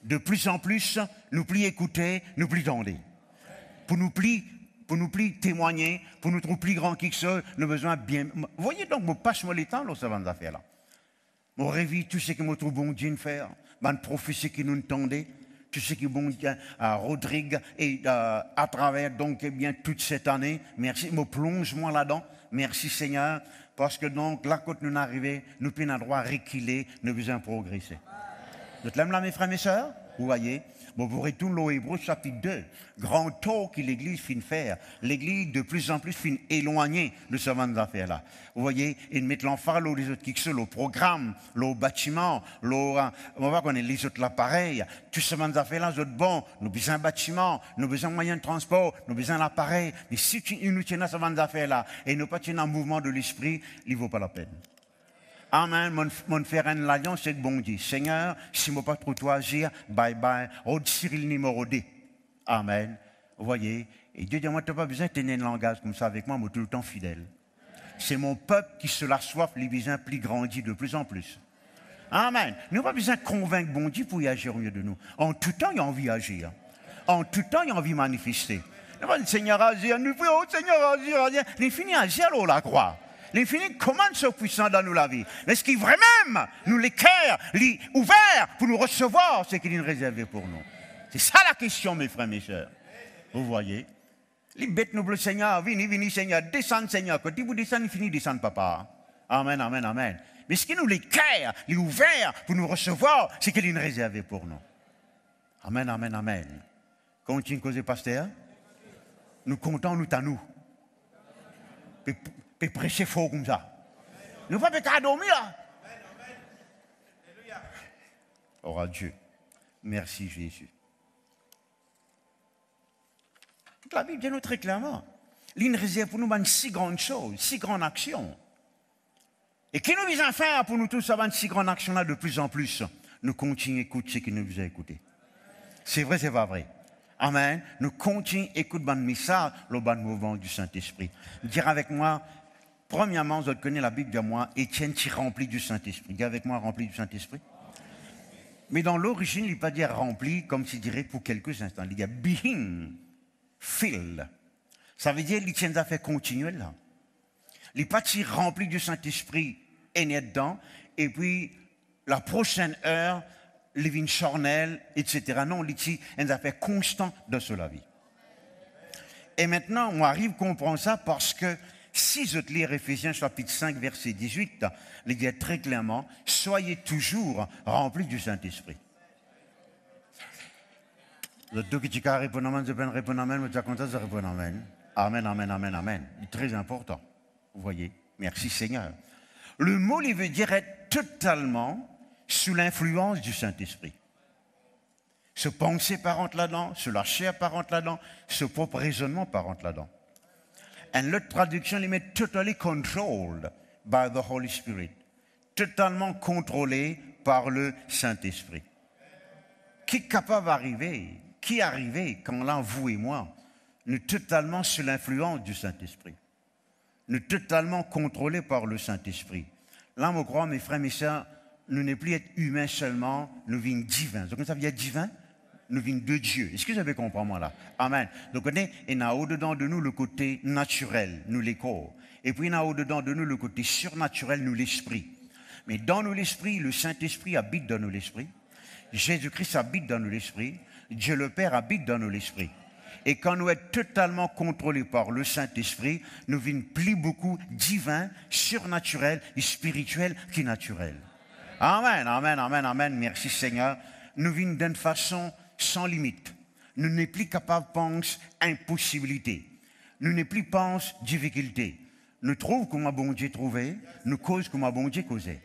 De plus en plus, nous plus écouter, nous plus tendre. Pour nous plus témoigner, pour nous trouver plus grand qui que ce, nous besoin bien. Vous voyez donc, je passe-moi les temps, là, ça va nous faire là. Je révise tout ce que je trouve bon Dieu de faire. Une prophétie qui nous tendait. Tout ce qui est bon à Rodrigue et à travers donc eh bien toute cette année. Merci, me plonge-moi là-dedans. Merci Seigneur, parce que donc là quand nous arrivons, nous pouvons droit reculer, nous besoin progresser. Vous l'aimez là mes frères et mes sœurs? Vous voyez? Bon, vous retournez au Hébreu chapitre 2. Grand tour que l'Église finit faire. L'Église de plus en plus finit éloignée de ce genre d'affaires-là. Vous voyez, ils mettent l'emphase les autres qui sont le programme, le bâtiment, on va connaître les autres l'appareil. Tout ce genre d'affaires-là, les autres bon, nous avons besoin de bâtiment, nous avons besoin de moyens de transport, nous avons besoin d'appareil. Mais si nous tenons ce genre d'affaires-là et nous pas tenons un mouvement de l'esprit, il ne vaut pas la peine. Amen, mon frère en l'alliance, c'est bon Dieu. Seigneur, si je ne peux pas trop toi agir, bye bye. Rod Cyril numéro 2. Amen. Vous voyez, et Dieu dit, moi, tu n'as pas besoin de tenir un langage comme ça avec moi, mais tout le temps fidèle. C'est mon peuple qui se la soif, les besoins plus grandit de plus en plus. Amen. Nous n'avons pas besoin de convaincre bon Dieu pour y agir au milieu de nous. En tout temps, il a envie d'agir. En tout temps, il a envie de manifester. Nous avons le Seigneur agir, nous prions, Seigneur agir. Il finit à agir là, on la croix. L'infini commande ce puissant dans nous la vie. Est-ce qu'il vraiment nous les cœurs, les ouverts pour nous recevoir ce qu'il a réservé pour nous? C'est ça la question, mes frères, mes sœurs. Vous voyez? Les bêtes nous, le Seigneur, venez, Seigneur, descends, Seigneur. Quand vous descendez, il finit, descendre, papa. Amen, amen, amen. Mais est-ce qu'il nous les cœurs, les ouverts pour nous recevoir ce qu'il a réservé pour nous? Amen, amen, amen. Continue à causer, pasteur. Nous comptons, nous, à nous. Et prêcher fort comme ça. Nous ne pouvons pas dormir là. Oh à Dieu. Merci Jésus. La Bible dit nous très clairement. Il réserve pour nous une si grande chose, si grande action. Et qui nous vient faire pour nous tous avoir une si grande action là de plus en plus? Nous continuons à écouter ce qu'il nous vient écouter. C'est vrai, c'est pas vrai. Amen. Nous continuons à écouter le message, le bon mouvement du Saint-Esprit. Dire avec moi, premièrement, vous connaissez la Bible de moi, Étienne qui rempli du Saint-Esprit. Dis avec moi, rempli du Saint-Esprit. Mais dans l'origine, il n'est pas dit rempli, comme s'il dirait pour quelques instants. Il dit being filled. Ça veut dire l'Étienne a fait continuel là. Il n'est pas dit rempli du Saint-Esprit et né dedans, et puis la prochaine heure, Lévin Charnel, etc. Non, il a fait constant dans cela vie. Et maintenant, on arrive à comprendre ça parce que si je lis Éphésiens chapitre 5, verset 18, il dit très clairement, soyez toujours remplis du Saint-Esprit. Le deux qui dit répondre amen, je peux répondre amen, mais tu as content de répondre amen. Amen, amen, amen, amen. C'est très important. Vous voyez, merci Seigneur. Le mot, il veut dire être totalement sous l'influence du Saint-Esprit. Ce pensée par entre là-dedans, ce la chair par entre là-dedans, ce propre raisonnement par entre là-dedans. Et l'autre traduction, il met totally controlled by the Holy Spirit. totalement contrôlés par le Saint-Esprit. Qui est capable d'arriver, qui est arrivé quand là, vous et moi, nous totalement sous l'influence du Saint-Esprit, nous totalement contrôlés par le Saint-Esprit. Là, je crois, mes frères, mes sœurs, nous n'est plus être humains seulement, nous venons divins. Donc, ça veut dire divin? Nous venons de Dieu. Est-ce que vous avez compris moi là? Amen. Donc, il y a au-dedans de nous le côté naturel, nous les corps. Et puis, il y a au-dedans de nous le côté surnaturel, nous l'esprit. Mais dans nous l'esprit, le Saint-Esprit habite dans nous l'esprit. Jésus-Christ habite dans nous l'esprit. Dieu le Père habite dans nous l'esprit. Et quand nous sommes totalement contrôlés par le Saint-Esprit, nous venons plus beaucoup divin, surnaturel et spirituel que naturel. Amen, amen, amen, amen. Merci Seigneur. Nous venons d'une façon sans limite. Nous n'est plus capables de penser impossibilité. Nous n'est plus penser difficulté. Nous trouvons comment bon Dieu trouvé, nous cause comment bon Dieu causé.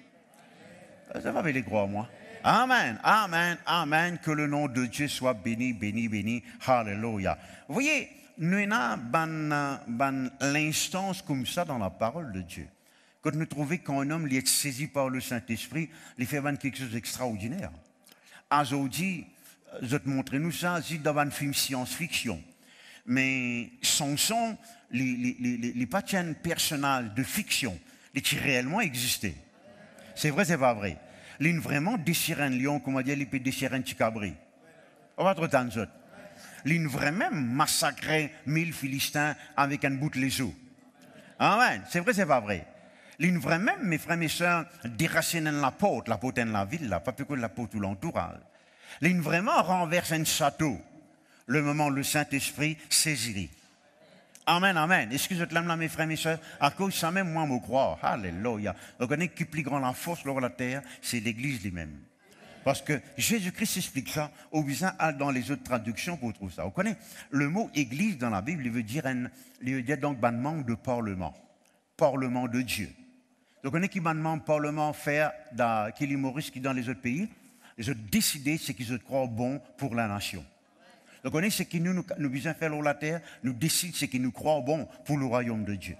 Ça va les croire, moi. Amen, amen, amen. Que le nom de Dieu soit béni, béni, béni. Alléluia. Vous voyez, nous avons l'instance comme ça dans la parole de Dieu. Quand nous trouvons qu'un homme est saisi par le Saint-Esprit, il fait quelque chose d'extraordinaire. Aujourd'hui, je te montre nous ça, c'est dans un film science-fiction. Mais Samson, les patients personnels de fiction, les qui réellement existé. C'est vrai, c'est pas vrai. Il a vraiment déchiré un lion, comme on dit, il peut déchirer un chicabri. On va trop tant d'autres. Il a vraiment massacré 1000 Philistins avec un bout de les os. Amen. C'est vrai, c'est pas vrai. Il a vraiment, mes frères et mes sœurs, déraciné la porte de la ville, là, pas plus que la porte ou l'entourage. Il a vraiment renversé un château, le moment où le Saint-Esprit saisit. Amen, amen. Excusez moi mes frères et mes sœurs, à cause de ça même, moi, je crois. Alléluia. Vous connaissez qui plus grand la force sur la terre, c'est l'Église lui-même. Parce que Jésus-Christ explique ça, au besoin dans les autres traductions pour trouver ça. Vous connaissez, le mot Église dans la Bible, il veut dire donc un membre de parlement. Parlement de Dieu. Vous connaissez qui demande parlement faire, qui est l'humoriste qui dans les autres pays, ils ont décidé ce qu'ils ont croient bon pour la nation. Donc, on est ce qui nous besoin faire sur la terre, nous décide ce qui nous croit bon pour le royaume de Dieu.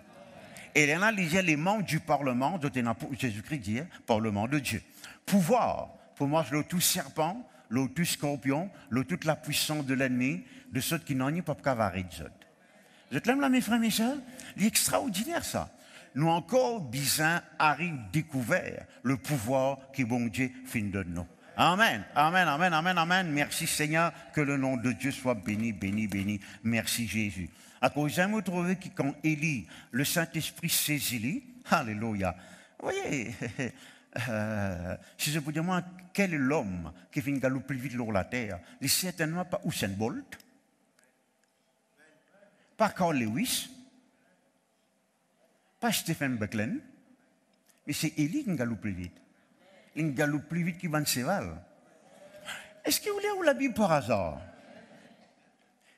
Et là, il y a les membres du Parlement, dont Jésus-Christ dit, Parlement de Dieu. Pouvoir, pour moi, c'est tout serpent, le tout scorpion, toute la puissance de l'ennemi, de ceux qui n'ont pas cavarer de ceux. Je t'aime là, mes frères, mes sœurs, c'est extraordinaire ça. Nous encore, besoin arrive découvert le pouvoir que bon Dieu fait de nous. Amen, amen, amen, amen, amen. Merci Seigneur, que le nom de Dieu soit béni, béni, béni. Merci Jésus. À cause j'aime trouver que quand Élie, le Saint-Esprit saisit Élie, alléluia. Vous voyez, si je vous dis moi, quel est l'homme qui fait une galope plus vite sur la terre? Il n'est certainement pas Usain Bolt, pas Carl Lewis, pas Stephen Buckland, mais c'est Élie qui galope plus vite. Il galope plus vite qu'il va en cheval. Est-ce que vous voulez la Bible par hasard?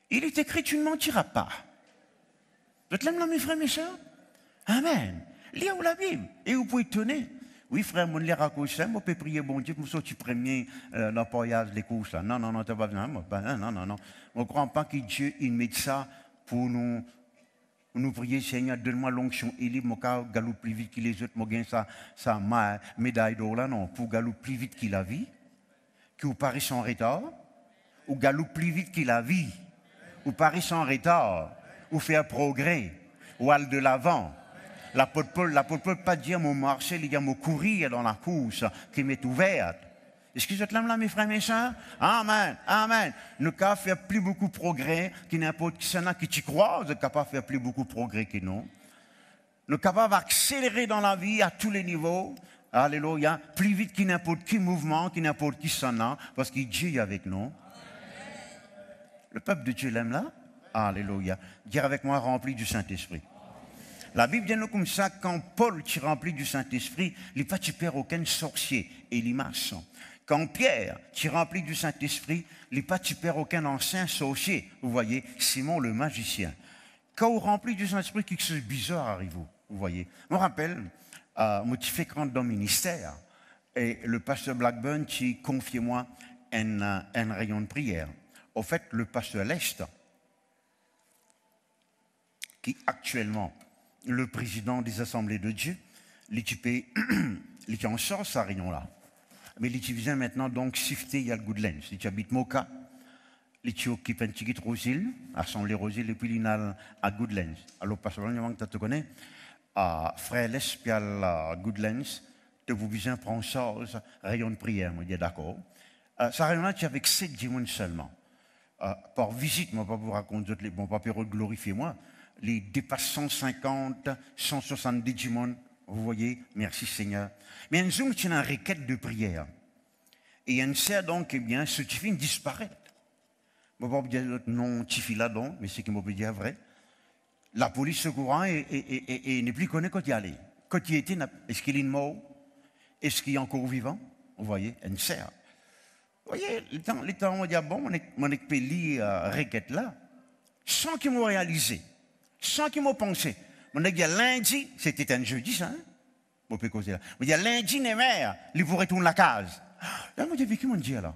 Il est écrit, tu ne mentiras pas. Vous êtes là, mes frères, mes sœurs? Amen. Lisez la Bible et vous pouvez tenir. Oui, frère, mon les raccrocher, on peut prier bon Dieu pour sortir premier l'appareillage des courses. Non, non, non, tu pas besoin. Non, non, non. On ne croit pas que Dieu il met ça pour nous prier, Seigneur, donne-moi l'onction Élie, mon cas galope plus vite que les autres, moi gagne sa médaille d'or là, non, pour galope plus vite qu'il a vie, que vous paraissez en retard, ou galope plus vite qu'il a vie, ou paraissez en retard, ou faire progrès, ou aller de l'avant. L'apôtre Paul pas dire mon marché, il dit mon courir dans la course qui m'est ouverte. Est-ce que vous êtes là, mes frères, mes sœurs? Amen, amen. Nous pouvons faire plus beaucoup de progrès que n'importe qui qui t'y croit, nous sommes capables de faire plus beaucoup de progrès que nous. Nous sommes capables d'accélérer dans la vie à tous les niveaux. Alléluia. Plus vite que n'importe qui mouvement, que n'importe qui sonne, parce que Dieu est avec nous. Le peuple de Dieu l'aime là? Alléluia. Dire avec moi, rempli du Saint-Esprit. La Bible dit nous comme ça, quand Paul est rempli du Saint-Esprit, il n'est pas perd aucun sorcier et l'image. Quand Pierre est rempli du Saint-Esprit, il n'est pas perd aucun ancien sorcier. Vous voyez, Simon le magicien. Quand vous rempli du Saint-Esprit, quelque chose de bizarre arrive. Vous voyez. Je me rappelle, moi qui fais grand dans le ministère, et le pasteur Blackburn qui confiait moi un rayon de prière. Au fait, le pasteur Lest, qui actuellement le président des Assemblées de Dieu, l'équipé il est en sort, ça, réunion-là. Mais il vient maintenant, donc, shifter, il y a le Goodlands. Il habite Moka. Il occupe un petit Rosil, Assemblée Rosil, et puis il est à Goodlands. Alors, parce que tu te connais, à Frères-Les, puis à Goodlands, de vous besoin prendre charge, rayon de prière, moi, je dis d'accord. Ça réunion-là, tu avec 7 dimanches seulement. Par visite, moi, pas vous raconter, bon, pas pour glorifier moi, les dépasse 150, 170 dimanches, vous voyez, merci Seigneur. Mais un zoom, c'est une requête de prière. Et un sert donc, eh bien, ce tifine disparaît. Je ne vais pas dire non, tifi là, donc, mais c'est qui m'a dire vrai. La police se courant et n'est plus connu quand il y allait. Quand il était, est-ce qu'il est mort? Est-ce qu'il est encore vivant? Vous voyez, un sert. Vous voyez, les temps, on dit, bon, on est payé requête là, sans qu'ils m'ont réalisé, sans qu'ils m'ont pensé. On a dit lundi, c'était un jeudi, ça, hein? On peut causer là. On dit lundi, les mères, ils vous retournent la case. Là, on dit, qui m'ont dit là?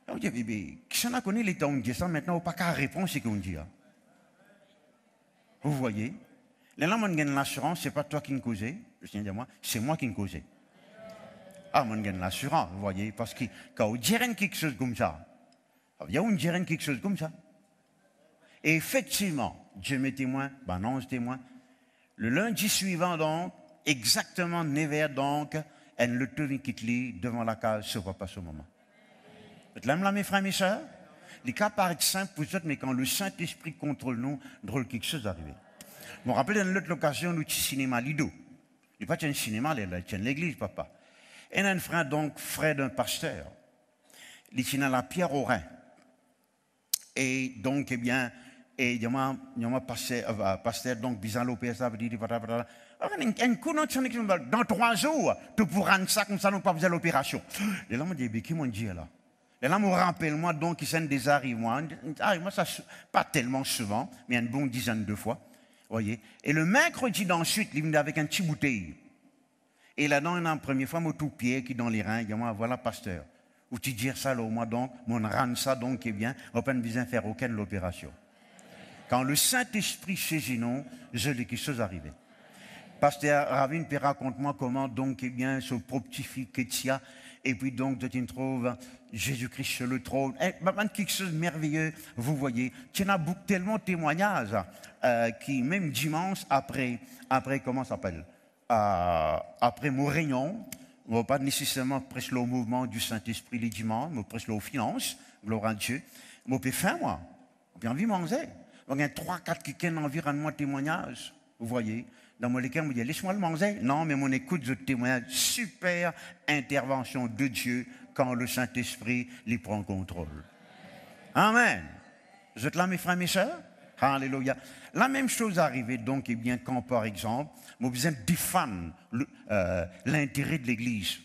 Là, on dit, bébé, qui s'en a connu les temps, on dit ça, maintenant, on n'a pas qu'à répondre ce qu'on dit là. Vous voyez? Là, on gagne l'assurance, ce n'est pas toi qui me causais, je tiens à dire moi, c'est moi qui me causais. Ah, on gagne l'assurance, vous voyez, parce que quand on dirait quelque chose comme ça, il y a quelque chose comme ça. Et effectivement, Dieu m'est témoin, ben non, je témoin. Le lundi suivant, donc, exactement 9h, donc, elle le trouve qui devant la case, ce papa, ce moment. Vous l'aimez là, mes frères, mes soeurs? Les cas paraissent simples pour autres, mais quand le Saint-Esprit contrôle nous, drôle quelque chose arrive. Je me rappelle dans l'autre location, nous, cinéma Lido. Il n'y a pas un cinéma, il y a l'église, papa. Et un frère, donc, frère d'un pasteur. Il est dans la Pierre au Rhin. Et donc, eh bien, et il y a un pasteur, donc, bizarre l'opération, ça veut dire, un coup, dans 3 jours, tu pourras rendre ça comme ça, nous pas besoin l'opération. Et là, on me dit, qui m'ont dit là? Et là, me rappelle-moi, donc, il s'en des arrives, moi, ça, pas tellement souvent, mais une bonne dizaine de fois. Voyez. Et le mercredi d'ensuite, il venait avec un petit bouteille. Et là-dedans, la première fois, mon tout pied qui dans les reins, il dit, voilà, pasteur. Ou tu dis ça, là, au moins, donc, mon rend ça, donc, eh bien, on n'a pas besoin de faire aucune l'opération. Quand le Saint-Esprit saisit nous, je l'ai quelque chose arrivé. Pasteur Ravine, raconte-moi comment, donc, eh bien, ce propre petit fils Ketia, et puis donc, tu trouves Jésus-Christ sur le trône. Quelque chose de merveilleux, vous voyez. Tu as tellement de témoignages qui, même dimanche, après comment ça s'appelle? Après mon réunion, on ne va pas nécessairement presque au mouvement du Saint-Esprit les dimanches, mais presque aux finances, gloire à Dieu. Mais on peut faire, moi. On peut envie de manger. Il y a 3-4 qui ont environnement de témoignages, vous voyez. Dans mon école, on me dit, laisse-moi le manger. Non, mais mon écoute de témoignage, super intervention de Dieu quand le Saint-Esprit les prend contrôle. Amen. Vous êtes là, mes frères, mes sœurs? Alléluia. La même chose arrivait donc, eh bien, quand, par exemple, moi, besoin de défendre l'intérêt de l'Église.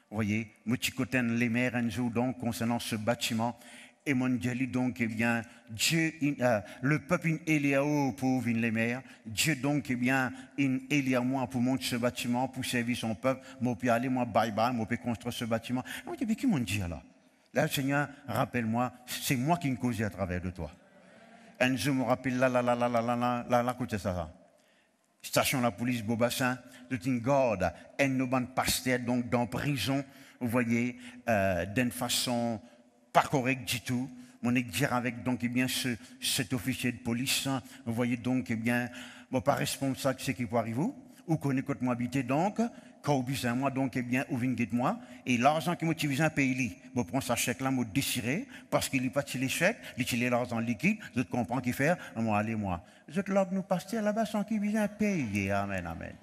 Vous voyez, moi, je connais les mères, donc, concernant ce bâtiment. Et mon Dieu, donc, eh bien, Dieu, le peuple, il est là-haut pour les mères. Dieu, donc, eh bien, il est là moi pour monter ce bâtiment, pour servir son peuple. Moi, puis aller, moi, bye-bye, moi, puis construire ce bâtiment. Moi, je dis, mais qui m'ont dit là? Là, Seigneur, rappelle-moi, c'est moi qui me causais à travers de toi. Un jour, je me rappelle, là, écoutez ça. Station de la police, Beaubassin, de une garde, un de pasteur, donc, dans prison, vous voyez, d'une façon pas correcte du tout. On est dire avec, donc, eh bien, cet officier de police, hein, vous voyez, donc, eh bien, bon, pas responsable de ce qui peut arriver, ou connaît quand moi habiter, donc, quand vous besoin moi, donc, eh bien, ou venez de moi, et l'argent qui motive un pays, je prends ce chèque-là, je déchiré, parce qu'il n'est pas de les chèques, il est l'argent liquide, je comprends qu'il fait, moi, allez, moi. Je te log nous passer là-bas sans qu'il besoin payer, amen, amen.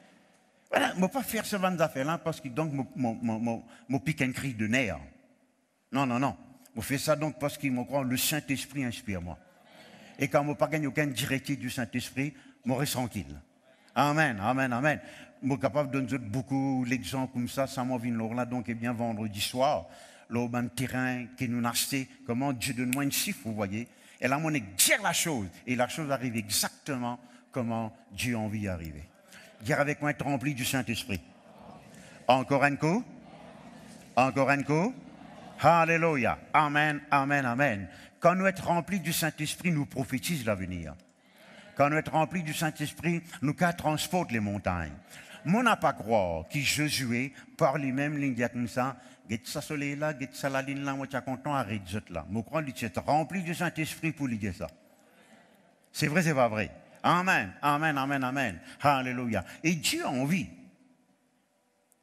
Voilà, je ne vais pas faire ce genre d'affaires-là, parce que, donc, je pique un cri de nerf. Non, non, non. Je fais ça donc parce que le Saint-Esprit inspire moi. Et quand je n'ai pas gagné aucune directive du Saint-Esprit, je reste tranquille. Amen, amen, amen. Je suis capable de donner beaucoup d'exemples comme ça m'a vu là, donc, eh bien, vendredi soir, là, un terrain qui nous a acheté, comment Dieu donne-moi une chiffre, vous voyez. Et là, on est dire la chose, et la chose arrive exactement comment Dieu a envie d'y arriver. Dire avec moi, être rempli du Saint-Esprit. Encore un coup? Encore un coup? Alléluia. Amen, amen, amen. Quand nous sommes remplis du Saint-Esprit, nous prophétisons l'avenir. Quand nous sommes remplis du Saint-Esprit, nous transportons les montagnes. Mon n'a pas croire que Josué, par lui-même, il dit comme ça, get ça soleil là, get ça la ligne là, moi, tu es content, arrête là. Je crois qu'il est rempli du Saint-Esprit pour lui dire ça. C'est vrai, c'est pas vrai. Amen, amen, amen, amen. Alléluia. Et Dieu a envie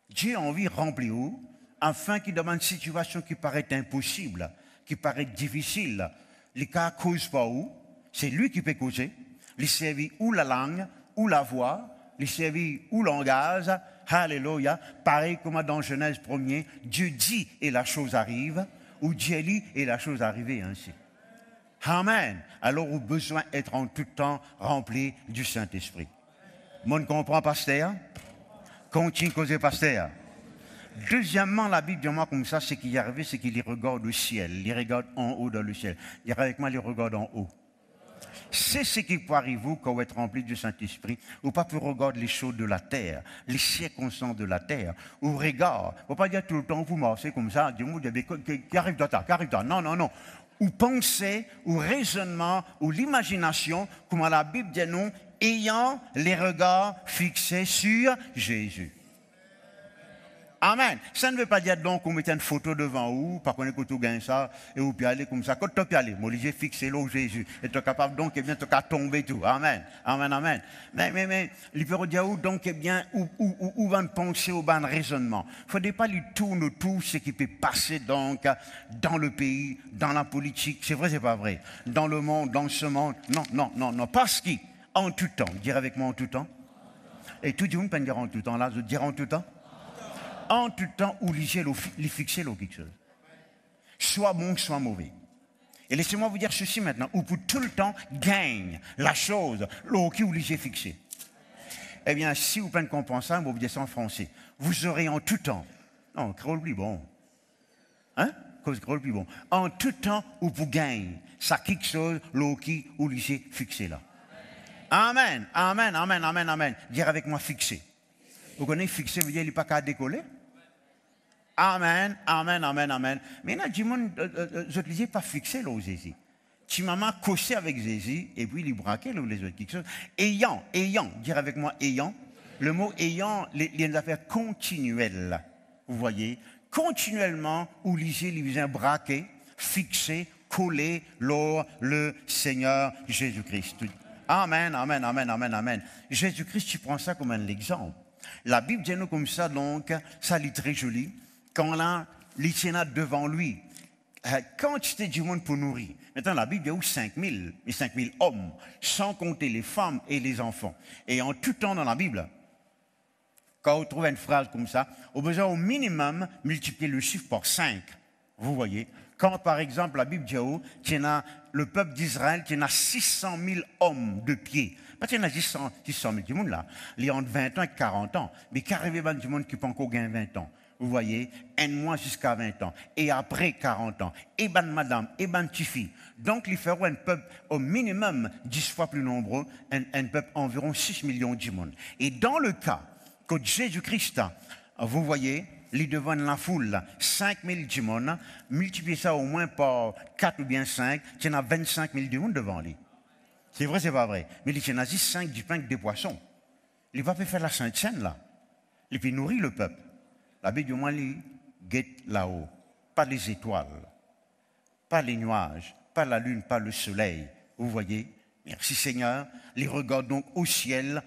de remplir où, afin qu'il demande une situation qui paraît impossible, qui paraît difficile. Les cas cause pas où, c'est lui qui peut causer. Il servit ou la langue, ou la voix, il servit ou le langage. Alléluia. Pareil comme dans Genèse 1er, Dieu dit et la chose arrive, ou Dieu dit et la chose arrivée ainsi. Amen. Alors, au besoin d'être en tout temps rempli du Saint-Esprit. Mon comprend, pasteur? Continue causer, pasteur. Deuxièmement, la Bible dit moi comme ça, ce qui est arrivé, c'est qu'il regarde au ciel. Il regarde en haut dans le ciel. Il avec moi, il regarde en haut. C'est ce qui peut arriver quand vous êtes rempli du Saint-Esprit. Ou pas pour regarder les choses de la terre, les circonstances de la terre. Ou regarde. Il ne faut pas dire tout le temps, vous marchez comme ça, qui arrive dans ta, qui arrive dans. Non, non, non. Ou penser, ou raisonnement, ou l'imagination, comme la Bible dit non, ayant les regards fixés sur Jésus. Amen. Ça ne veut pas dire donc qu'on mette une photo devant vous, par contre, que tu gagnes ça, et vous pouvez aller comme ça. Quand tu peux aller, moi, j'ai fixé là Jésus. Et tu es capable donc, eh bien, tu as tomber tout. Amen. Amen, amen. Mais, il peut dire où donc, eh bien, où va penser, où va raisonnement. Il ne faudrait pas lui tourner tout ce qui peut passer donc, dans le pays, dans la politique. C'est vrai, c'est pas vrai. Dans le monde, dans ce monde. Non, non, non, non. Parce qu'en tout temps, dire avec moi en tout temps. Et tout le monde peut dire en tout temps, là, je dire en tout temps. En tout temps, où les fixer quelque chose. Soit bon, soit mauvais. Et laissez-moi vous dire ceci maintenant, où pour tout le temps gagne la chose, qui où les fixé. Eh bien, si vous prenez comprendre ça, vous dites ça en français. Vous aurez en tout temps. Non, créole plus bon. Hein? Cause créole plus bon. En tout temps, où vous gagnez, ça quelque chose, qui où les fixé là. Amen, amen, amen, amen, amen. Dire avec moi fixé. Vous connaissez fixé, vous dire il n'est pas qu'à décoller. Amen, amen, amen, amen. Mais là, du monde, je ne disais pas fixé là, aux Jésus. Tu m'as coché avec Jésus, et puis il braquait là, les autres quelque chose. Ayant, dire avec moi ayant. Le mot ayant, il y a une affaire continuelle. Vous voyez, continuellement, où lisez, il vient braquer, fixer, coller, l'or, le Seigneur Jésus-Christ. Amen, amen, amen, amen, amen. Jésus-Christ, tu prends ça comme un exemple. La Bible dit nous comme ça, donc, ça lit très joli. Quand là, les sénats devant lui, quantité du monde pour nourrir. Maintenant, la Bible dit où 5000 hommes, sans compter les femmes et les enfants. Et en tout temps dans la Bible, quand on trouve une phrase comme ça, on a besoin au minimum multiplier le chiffre par 5. Vous voyez, quand par exemple la Bible dit qu'il y a le peuple d'Israël qui a 600 000 hommes de pied. Parce qu'il y a 600 000 du monde là, il y a entre 20 ans et 40 ans. Mais qu'arrive du monde qui peut encore gagner 20 ans. Vous voyez, un mois jusqu'à 20 ans. Et après 40 ans. Et madame, et petite fille. Donc, il feront un peuple au minimum 10 fois plus nombreux, un peuple environ 6 millions de monde. Et dans le cas que Jésus-Christ, vous voyez, il devant la foule, 5 000 du monde, multipliez ça au moins par 4 ou bien 5, il y en a 25 000 du monde devant lui. C'est vrai, c'est pas vrai. Mais il y en a 5 du pain et des poissons. Il ne va pas faire la Sainte Seine là. Il peut nourrir le peuple. La Bible du moins, il guette là-haut. Pas les étoiles, pas les nuages, pas la lune, pas le soleil. Vous voyez? Merci Seigneur. Les regarde donc au ciel,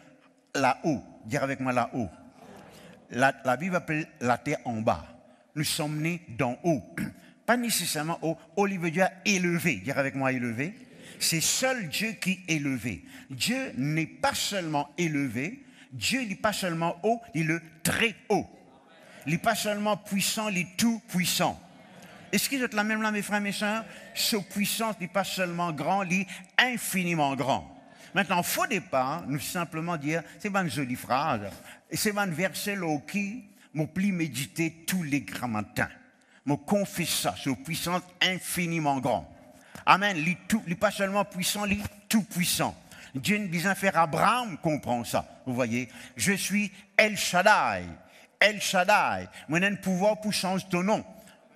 là-haut. Dire avec moi là-haut. La Bible appelle la terre en bas. Nous sommes nés d'en haut. Pas nécessairement haut. Haut, il veut dire élevé. Dire avec moi élevé. C'est seul Dieu qui est élevé. Dieu n'est pas seulement élevé. Dieu n'est pas seulement haut, il est le très haut. Il n'est pas seulement puissant, il est tout puissant. Est-ce que vous êtes la même là, mes frères et mes sœurs? Ce puissance n'est pas seulement grand, il est infiniment grand. Maintenant, il faut départ, nous simplement dire, c'est pas une jolie phrase, c'est un verset là qui m'a pli méditer tous les grands matins. Me confesse ça, ce puissance infiniment grand. Amen. Il n'est pas seulement puissant, il est tout puissant. Dieu nous disait faire Abraham comprend ça. Vous voyez, je suis El Shaddai. El Shaddai. Moi, j'ai un pouvoir pour changer ton nom.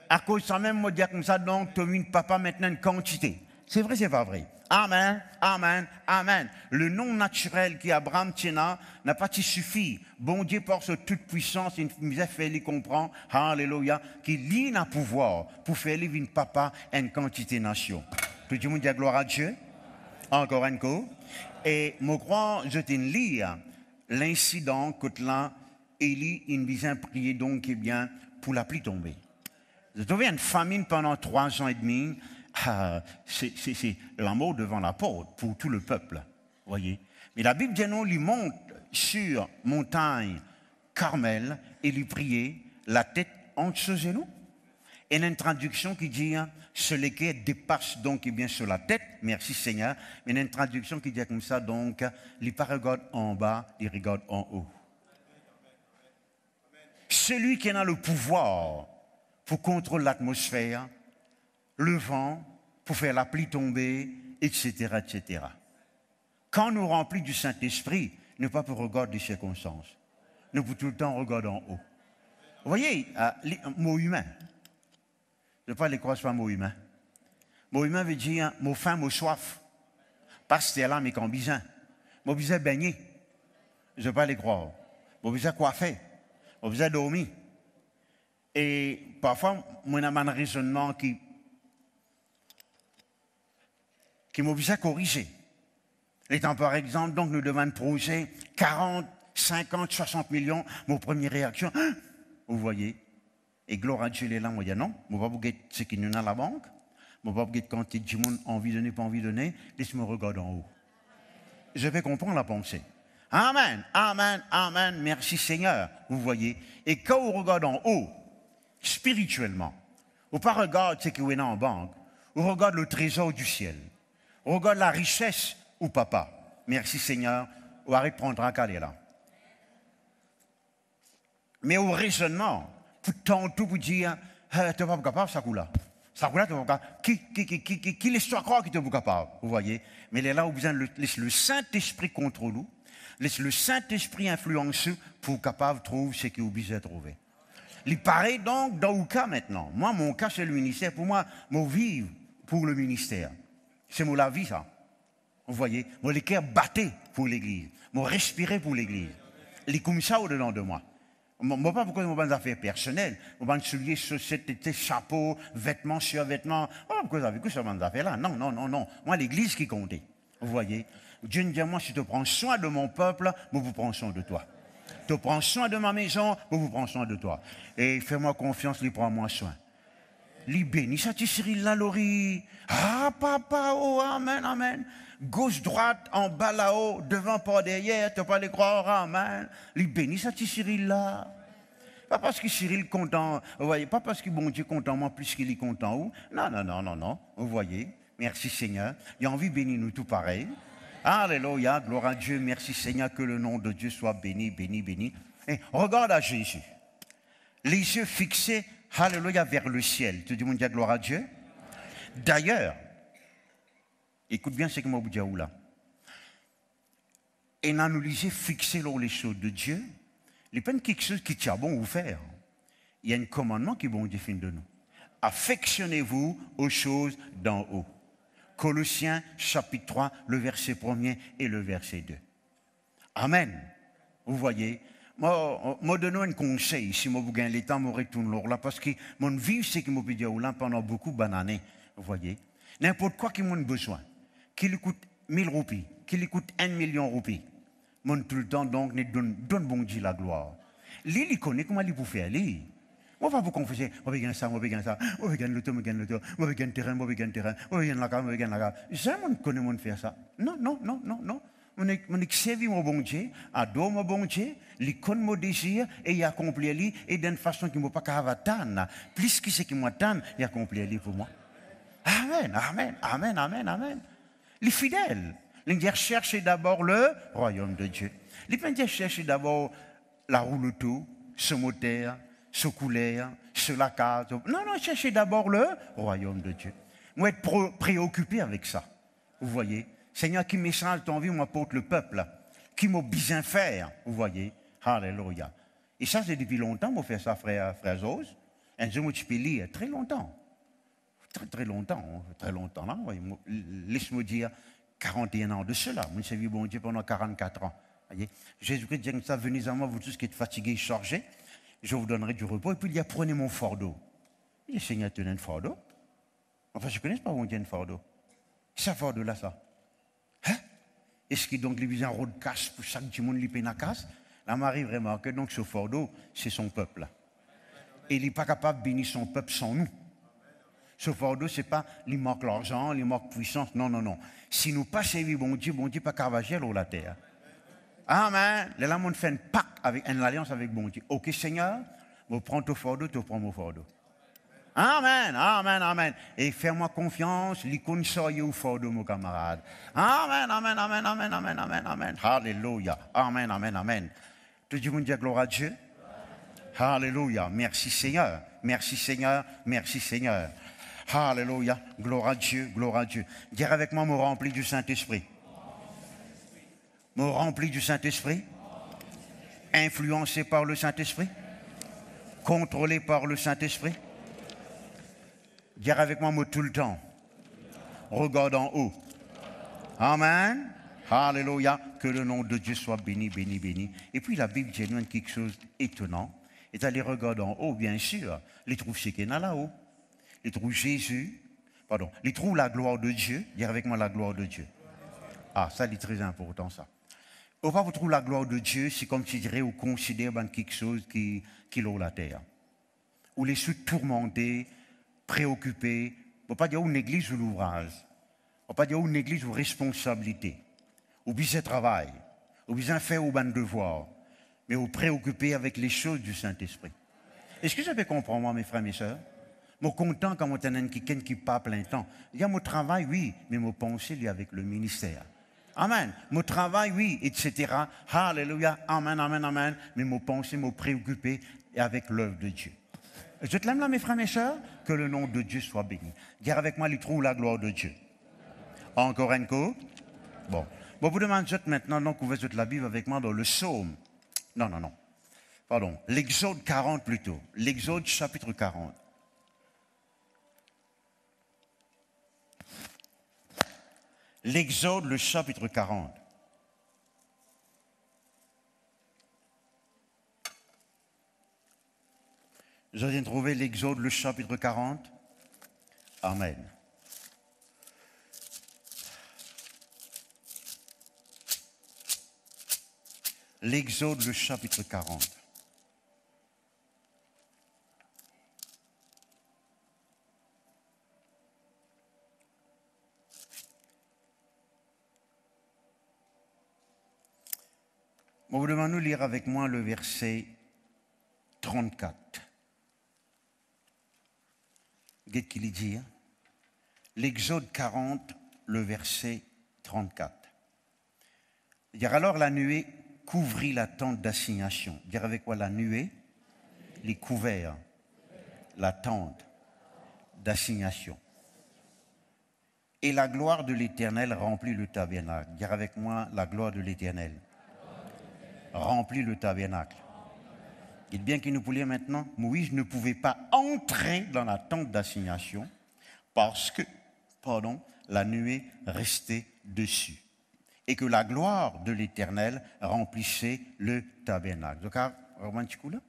À cause de ça même, moi, dire comme ça, donc, tu as mis papa maintenant une quantité. C'est vrai, c'est pas vrai. Amen, amen, amen. Le nom naturel qui Abraham tient n'a pas suffi. Bon Dieu, par sa toute puissance, il nous a fait lui comprendre, alléluia, qu'il a pouvoir pour faire lui une papa une quantité de nation. Tout le monde dit gloire à Dieu. Encore un coup. Et je crois, je te lire l'incident que là, Élie, il vient prier donc, eh bien, pour la pluie tomber. Vous trouvez une famine pendant 3 ans et demi. C'est la mort devant la porte pour tout le peuple. Voyez. Mais la Bible dit non, il monte sur montagne Carmel et lui prier la tête entre ses genoux. Et une traduction qui dit celui qui dépasse donc eh bien sur la tête, merci Seigneur. Mais une traduction qui dit comme ça donc, il ne regarde en bas, il regarde en haut. Celui qui a le pouvoir pour contrôler l'atmosphère, le vent, pour faire la pluie tomber, etc., etc. Quand nous remplis du Saint-Esprit, ne pas pour regarder les circonstances. Nous pouvons tout le temps regarder en haut. Vous voyez, les mots humains. Je ne veux pas les croire sur un mot humain. Mot humain veut dire mot faim, mot soif. Pas c'était là, mais quand besoin. Mot besoin baigner. Je ne veux pas les croire. Mot besoin coiffer. Mot besoin dormir. Et parfois, moi, j'ai un raisonnement qui m'a besoin corriger. Étant par exemple, donc, nous devons projet 40, 50, 60 millions. Mon première réaction, vous voyez. Et gloire à Dieu, il est là, moi, je dis non. Je ne vais pas vous ce qui nous a à la banque. Je ne vais pas vous quand tu dis envie de donner, pas envie de donner. Laisse-moi regarder en haut. Je vais comprendre la pensée. Amen, amen, amen. Merci Seigneur. Vous voyez. Et quand on regarde en haut, spirituellement, on ne pas regarde ce qui est en banque. On regarde le trésor du ciel. On regarde la richesse ou papa. Merci Seigneur. On va reprendre un cas là. Mais au raisonnement, tout pour dire, tu n'es pas capable, ça coule là. Ça coule là, tu n'es pas capable. Qui laisse-toi croire que tu n'es pas capable, vous voyez. Mais il est là où besoin laisse le Saint-Esprit contre nous, laisse le Saint-Esprit influencer pour capable de trouver ce qu'il est obligé de trouver. Il paraît donc dans le cas maintenant. Moi, mon cas, c'est le ministère. Pour moi, mon vivre pour le ministère. C'est mon la vie, ça. Vous voyez, mon cœur battait pour l'Église. Mon respirer pour l'Église. Il est comme ça au-dedans de moi. Je ne sais pas pourquoi je n'ai pas d'affaires personnelles. Je ne sais pas souliers, chaussettes, chapeaux, vêtements, survêtements. Je ne sais pas pourquoi vous avez ça dans affaires-là. Non, non, non, non. Moi, l'Église qui comptait. Vous voyez. Dieu nous dit, moi, si tu prends soin de mon peuple, moi, je prends soin de toi. Tu prends soin de ma maison, moi, je prends soin de toi. Et fais-moi confiance, il prend moi soin. Il bénit, ça, tu Cyril là, Laurie. Ah, papa, oh, amen, amen. Gauche, droite, en bas là-haut, devant, par derrière, tu ne peux pas les croire, amen. Il bénit, ça, tu Cyril là. Pas parce que Cyril est content, vous voyez, pas parce que bon Dieu est content, moi, plus qu'il est content, ou. Non, non, non, non, non, vous voyez. Merci Seigneur. Il a envie de bénir nous tout pareil. Alléluia, gloire à Dieu, merci Seigneur, que le nom de Dieu soit béni, béni, béni. Et regarde à Jésus. Les yeux fixés, alléluia, vers le ciel. Tu dis, mon Dieu, gloire à Dieu. D'ailleurs, écoute bien ce que moi vous dis là. Et dans nous les yeux fixés sur les choses de Dieu, il n'y a pas quelque chose qui tient bon vous faire. Il y a un commandement qui est bon défini de nous. Affectionnez-vous aux choses d'en haut. Colossiens chapitre 3, le verset 1er et le verset 2. Amen. Vous voyez, moi donne un conseil, si moi vous gagnez le temps, je retourne là, parce que mon vie, c'est que je peux dire là pendant beaucoup d'années. Vous voyez, n'importe quoi qui m'a besoin, qu'il coûte 1000 roupies, qu'il coûte 1 million de roupies, mon tout le temps, donc, donne bon Dieu la gloire. Lui, il connaît comment il peut faire, lui. On va vous confesser, on va gagner ça, on va gagner ça, on va gagner l'auto, on va gagner l'auto, on va gagner le terrain, on va gagner le terrain, on va gagner la carte, on va gagner la carte. Jamais on ne connaît comment faire ça. Non, non, non, non, non. On est servi mon bon Dieu, adore mon bon Dieu, il connaît mon désir et il accomplit lui et d'une façon qui ne m'a pas qu'à attendre. Plus que ce qui m'attend, il accomplit lui pour moi. Amen, amen, amen, amen, amen. Les fidèles, ils disent chercher d'abord le royaume de Dieu. Les gens disent chercher d'abord la roue tout, ce moteur, ce couleur, ce lacage. Non, non, cherchez d'abord le royaume de Dieu. Moi, être préoccupé avec ça. Vous voyez, Seigneur, qui m'échange ton vie, m'apporte le peuple, qui m'a bien faire. Vous voyez, alléluia. Et ça, c'est depuis longtemps, moi, faire ça, frère Zose. Un jour, tu peux lire très longtemps. très très longtemps là, oui. Laisse-moi dire 41 ans de cela. Moi, j'ai vu bon Dieu pendant 44 ans. Voyez? Jésus-Christ dit comme ça, venez à moi, vous tous qui êtes fatigués et chargés, je vous donnerai du repos. Et puis il dit, prenez mon fardeau. Il dit, Seigneur, tu as un fardeau? Enfin, je ne connais pas où on dit un fardeau. C'est un fardeau là, ça. Hein? Est-ce qu'il donc lui a un rôle de casse pour chaque du monde, lui paye la casse? Là, Marie vraiment que donc ce fardeau, c'est son peuple. Et il n'est pas capable de bénir son peuple sans nous. Ce fardeau, ce n'est pas, il manque l'argent, il manque puissance. Non, non, non. Si nous pas servi bon Dieu, pas caravager sur la terre. Amen. Là, on fait un pacte, avec une alliance avec bon Dieu. Ok, Seigneur, je prends ton fardeau, tu prends mon fardeau. Amen, amen, amen. Et fais-moi confiance, l'icône soyez au fardeau, mon camarade. Amen, amen, amen, amen, amen, amen, amen. Alléluia. Amen, amen, amen. Tout le monde dit gloire à Dieu. Alléluia. Merci Seigneur. Merci Seigneur. Merci Seigneur. Alléluia. Gloire à Dieu. Gloire à Dieu. Dire avec moi, me rempli du Saint-Esprit. Me rempli du Saint-Esprit. Influencé par le Saint-Esprit. Contrôlé par le Saint-Esprit. Dire avec moi, moi tout le temps. Regarde en haut. Amen. Alléluia. Que le nom de Dieu soit béni, béni, béni. Et puis la Bible dit quelque chose d'étonnant. Et à les regarder en haut, bien sûr, les trouve Shekinah là-haut. Les trouve Jésus. Pardon. Les trouve la gloire de Dieu. Dire avec moi la gloire de Dieu. Ah, ça c'est très important ça. Au pas vous trouvez la gloire de Dieu, c'est comme si vous considérez quelque chose qui est la terre. Ou les sous tourmentés, préoccupés. On ne peut pas dire une église ou l'ouvrage. On ne peut pas dire une église ou responsabilité. Ou bien travail. Ou bien faire ou bien devoir. Mais vous préoccupez avec les choses du Saint-Esprit. Est-ce que vous avez compris, moi, mes frères et mes sœurs? Je suis content quand je suis quelqu'un qui part plein temps. Il y a mon travail, oui, mais mon pensée, lui, avec le ministère. Amen. Mon travail, oui, etc. Alléluia. Amen, amen, amen. Mais mon pensée, me préoccuper avec l'œuvre de Dieu. Je te l'aime là, mes frères et mes sœurs, que le nom de Dieu soit béni. Dire avec moi, il trouve la gloire de Dieu. Encore un coup. Bon, vous demandez maintenant, donc, vous êtes la Bible avec moi dans le psaume. Non. Pardon, l'Exode 40 plutôt. L'Exode chapitre 40. L'Exode, le chapitre 40. Vous allez trouver l'Exode, le chapitre 40. Amen. L'Exode, le chapitre 40. Bon, vous demandez de lire avec moi le verset 34. Qu'est-ce qu'il dit? L'Exode 40, le verset 34. Dire alors la nuée couvrit la tente d'assignation. Dire avec quoi la nuée? Les couverts. La tente d'assignation. Et la gloire de l'Éternel remplit le tabernacle. Dire avec moi la gloire de l'Éternel. Remplit le tabernacle. Dites bien qu'il nous pouvait maintenant, Moïse ne pouvait pas entrer dans la tente d'assignation parce que, la nuée restait dessus. Et que la gloire de l'Éternel remplissait le tabernacle. Donc, un petit coup là.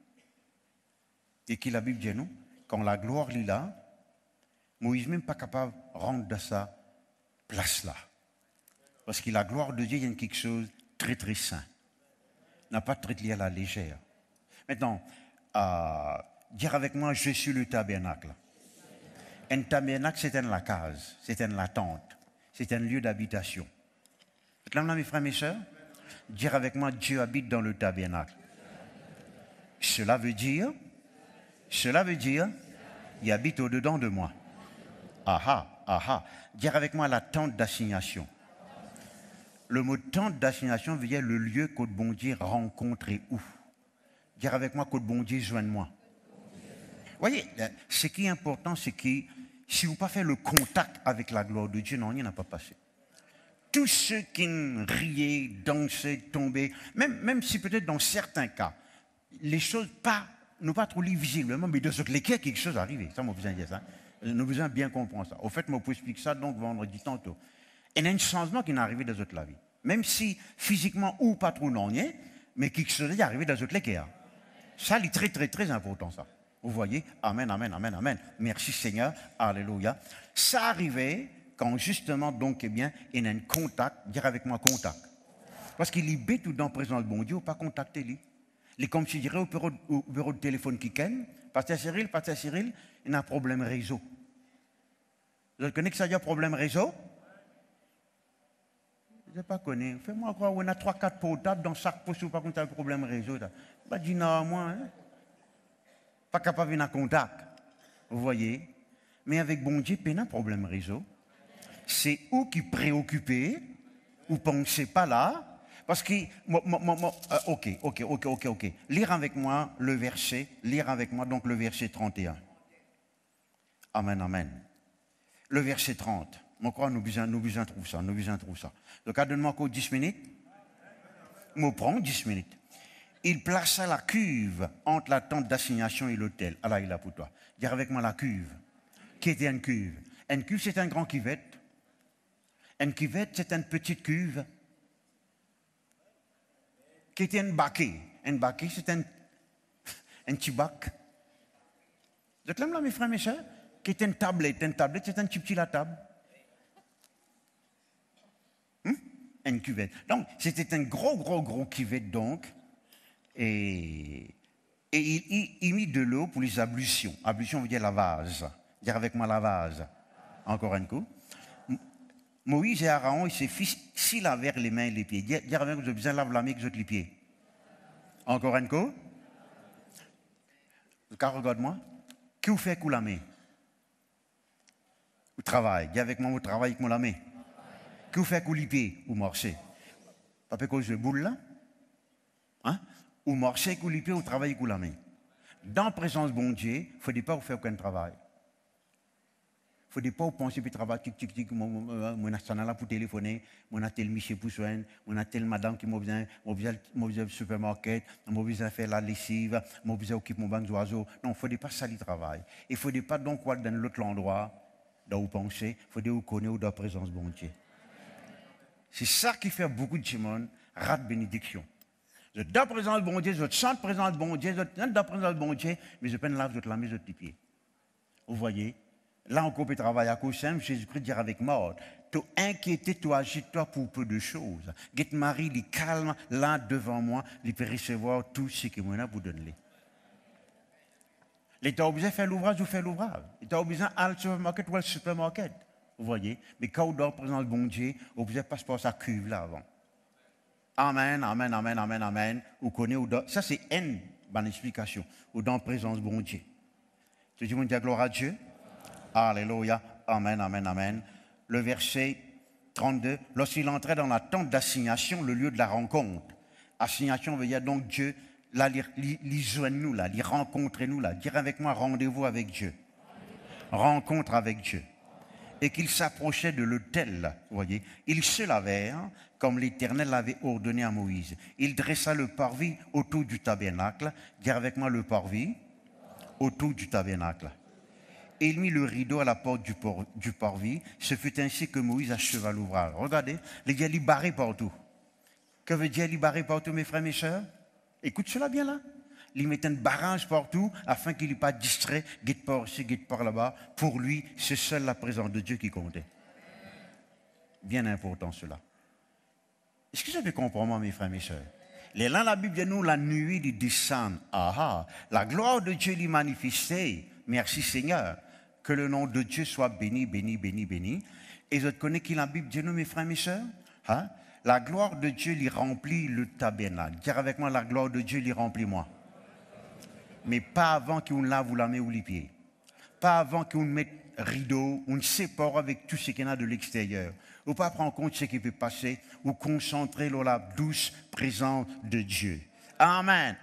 Et que la Bible dit nous, quand la gloire est là, Moïse n'est même pas capable de rentrer dans sa place là. Parce que la gloire de Dieu, il y a quelque chose de très très saint. N'a pas de traité à la légère. Maintenant, dire avec moi, je suis le tabernacle. Un tabernacle, c'est la case, c'est la tente, c'est un lieu d'habitation. Là, mes frères, mes sœurs, dire avec moi, Dieu habite dans le tabernacle. Cela veut dire, il habite au-dedans de moi. Dire avec moi la tente d'assignation. Le mot tente d'assignation veut dire le lieu que bon Dieu rencontre et où. Dire avec moi que bon Dieu joigne-moi. Vous voyez, ce qui est important, c'est que si vous n'avez pas fait le contact avec la gloire de Dieu, non, il n'y en a pas passé. Tous ceux qui riaient, dansaient, tombaient, même si peut-être dans certains cas, les choses n'ont pas trop lu visiblement, mais de ce que quelque chose arrivé. Ça m'a besoin de dire ça. Nous besoin bien comprendre ça. Au fait, moi, je peux expliquer ça donc vendredi tantôt. Et il y a un changement qui est arrivé dans notre vie. Même si physiquement ou pas trop non, mais qui est arrivé dans notre vie. Ça, c'est très, très, très important, ça. Vous voyez? Amen, amen, amen, amen. Merci Seigneur. Alléluia. Ça arrivait quand justement, donc, eh bien, il y a un contact, dire avec moi contact. Parce qu'il est bête tout dans le présent de bon Dieu, pas contacter lui. Il est comme si je dirais au bureau de téléphone qui ken, Pasteur Cyril, il y a un problème réseau. Vous connaissez que ça y a un problème réseau? Je ne pas connais. Fais-moi croire, on a 3-4 portables dans chaque poste ou pas qu'on a un problème réseau. Bah, dis non, moi, hein? Pas capable de contact. Vous voyez? Mais avec bon Dieu, il y a un problème réseau. C'est où qui préoccupé, ou pensez pas là, parce que, ok. Lire avec moi le verset, donc le verset 31. Amen, amen. Le verset 30. Je crois que nous besoin trouver ça. Donc, donne-moi encore 10 minutes. Je prends 10 minutes. Il plaça la cuve entre la tente d'assignation et l'autel. Allah, il a pour toi. Dire avec moi la cuve. Qui était une cuve? Une cuve, c'est un grand cuvette. Une cuvette, c'est une petite cuve. Qui était une baquet. Une baquet, c'est un petit bac. Vous êtes là, mes frères, mes soeurs? Qui était une tablette. Une tablette, c'est un petit la table. Une cuvette. Donc, c'était un gros cuvette, donc. Et il mit de l'eau pour les ablutions. Ablution veut dire lavage. Dire avec moi lavage. Encore un coup. Moïse et Aaron et ses fils s'y lavèrent les mains et les pieds. Dire avec moi, vous avez besoin de laver la main que les pieds. Encore un coup. Regarde-moi. Qui vous fait coup la main? Vous travaillez. Dis avec moi, vous travaillez avec moi la main. Qui vous fait coup les pieds? Vous marchez. Pas parce que je boule là? Hein? Ou marcher avec les pieds ou travailler avec la main. Dans la présence de bon Dieu, il ne faut pas vous faire aucun travail. Il ne faut pas vous penser que travail, tic, mon asana là pour téléphoner, mon a tel monsieur pour soigner, mon a tel madame qui m'a besoin de supermarché, m'a besoin de faire la lessive, m'a besoin d'occuper mon banc d'oiseaux. Non, il ne faut pas ça le travail. Il ne faut pas donc aller dans l'autre endroit, dans où penser, il faut que vous connaissez dans la présence de bon Dieu. C'est ça qui fait beaucoup de monde rate bénédiction. Je suis dans la présence de bon Dieu, je chante la présence de bon Dieu, je suis dans la présence de bon Dieu, mais je peine là, je te la mets sur tes pieds. Vous voyez? Là, on peut travailler à cause simple, Jésus-Christ dire avec moi, tu inquiété, tu agite-toi pour peu de choses. Get Marie, il est calme, là, devant moi, il peut recevoir tout ce que moi, je vous donne. L'État a besoin de faire l'ouvrage, vous faites l'ouvrage. L'État a besoin d'aller au supermarché, ou au supermarché. Vous voyez? Mais quand on est dans la présence de bon Dieu, on ne peut pas se passer à cuve là avant. Amen. Vous connaissez, ça c'est une bonne explication. Ou dans la présence de bon Dieu. Tu dis, gloire à Dieu. Alléluia. Amen. Le verset 32. Lorsqu'il entrait dans la tente d'assignation, le lieu de la rencontre. Assignation veut dire donc Dieu, là, il joigne nous, là, il rencontre nous, là. Dire avec moi, rendez-vous avec Dieu. Rencontre avec Dieu. Et qu'il s'approchait de l'autel, vous voyez, ils se lavèrent comme l'Éternel l'avait ordonné à Moïse. Il dressa le parvis autour du tabernacle. Dis avec moi le parvis autour du tabernacle. Et il mit le rideau à la porte du parvis. Ce fut ainsi que Moïse acheva l'ouvrage. Regardez, les gars, ils barrent partout. Que veut dire ils barrent partout, mes frères, mes sœurs? Écoute cela bien là. Il mettait un barrage partout afin qu'il n'ait pas distrait, guette par ici, guette par là-bas. Pour lui, c'est seule la présence de Dieu qui comptait. Bien important cela. Est-ce que vous avez compris, moi, mes frères, mes sœurs? Là, la Bible dit nous, la nuit, il descend. La gloire de Dieu est manifestée. Merci Seigneur. Que le nom de Dieu soit béni. Et je connais qui la Bible dit nous, mes frères, mes sœurs? La gloire de Dieu lui remplit le tabernacle. Dire avec moi, la gloire de Dieu lui remplit moi. Mais pas avant qu'on lave ou la main ou les pieds. Pas avant qu'on mette rideau, on sépare avec tout ce qu'il y a de l'extérieur. Ou pas prendre en compte ce qui peut passer, ou concentrer sur la douce présence de Dieu. Amen.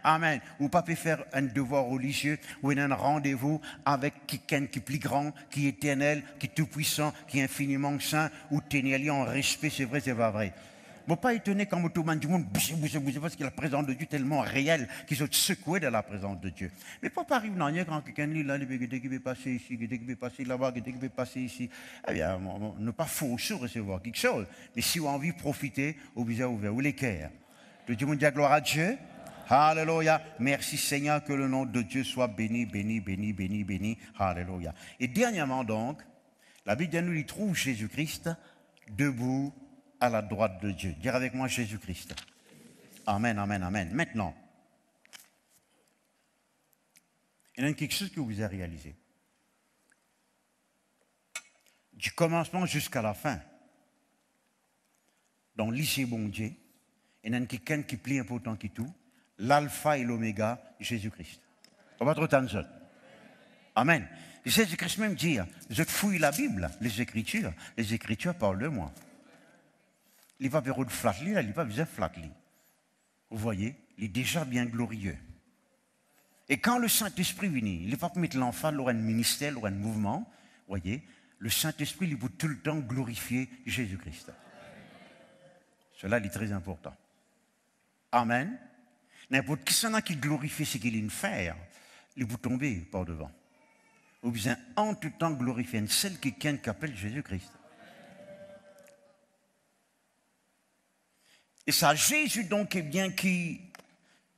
Ou pas peut faire un devoir religieux, ou un rendez-vous avec quelqu'un qui est plus grand, qui est éternel, qui est tout puissant, qui est infiniment saint, ou tenir en respect, c'est vrai, c'est pas vrai. ne pas étonné quand tout le monde bouge, parce que la présence de Dieu est tellement réelle qu'ils sont secoués de la présence de Dieu. Mais pas arrive dans quand quelqu'un dit là, qui veut passer ici, qui veut passer là-bas, qui veut passer ici. Eh bien, ne pas forcer recevoir quelque chose. Mais si vous avez envie de profiter, vous avez ouvert les cœurs. Tout le monde dit gloire à Dieu. Alléluia. Merci Seigneur, que le nom de Dieu soit béni, béni, béni, béni, béni. Alléluia. Et dernièrement donc, la Bible nous y trouve Jésus-Christ debout à la droite de Dieu. Dire avec moi Jésus-Christ. Amen, amen, amen. Maintenant, il y a quelque chose que vous avez réalisé. Du commencement jusqu'à la fin, dans l'issue bon Dieu, il y a quelqu'un qui est plus important que tout, l'alpha et l'oméga, Jésus-Christ. On va trop tendre. Amen. Jésus-Christ même dit, je fouille la Bible, les Écritures parlent de moi. Il va vers le flatli, il va vers flatli. Vous voyez, il est déjà bien glorieux. Et quand le Saint-Esprit vient, il ne va pas mettre l'enfant dans un ministère, dans un mouvement. Vous voyez, le Saint-Esprit, il peut tout le temps glorifier Jésus-Christ. Cela est très important. Amen. N'importe qui glorifie ce qu'il vient de faire, il peut tomber par devant. Vous besoin en tout temps glorifier celle qui appelle Jésus-Christ. Et ça, Jésus donc, est bien qui,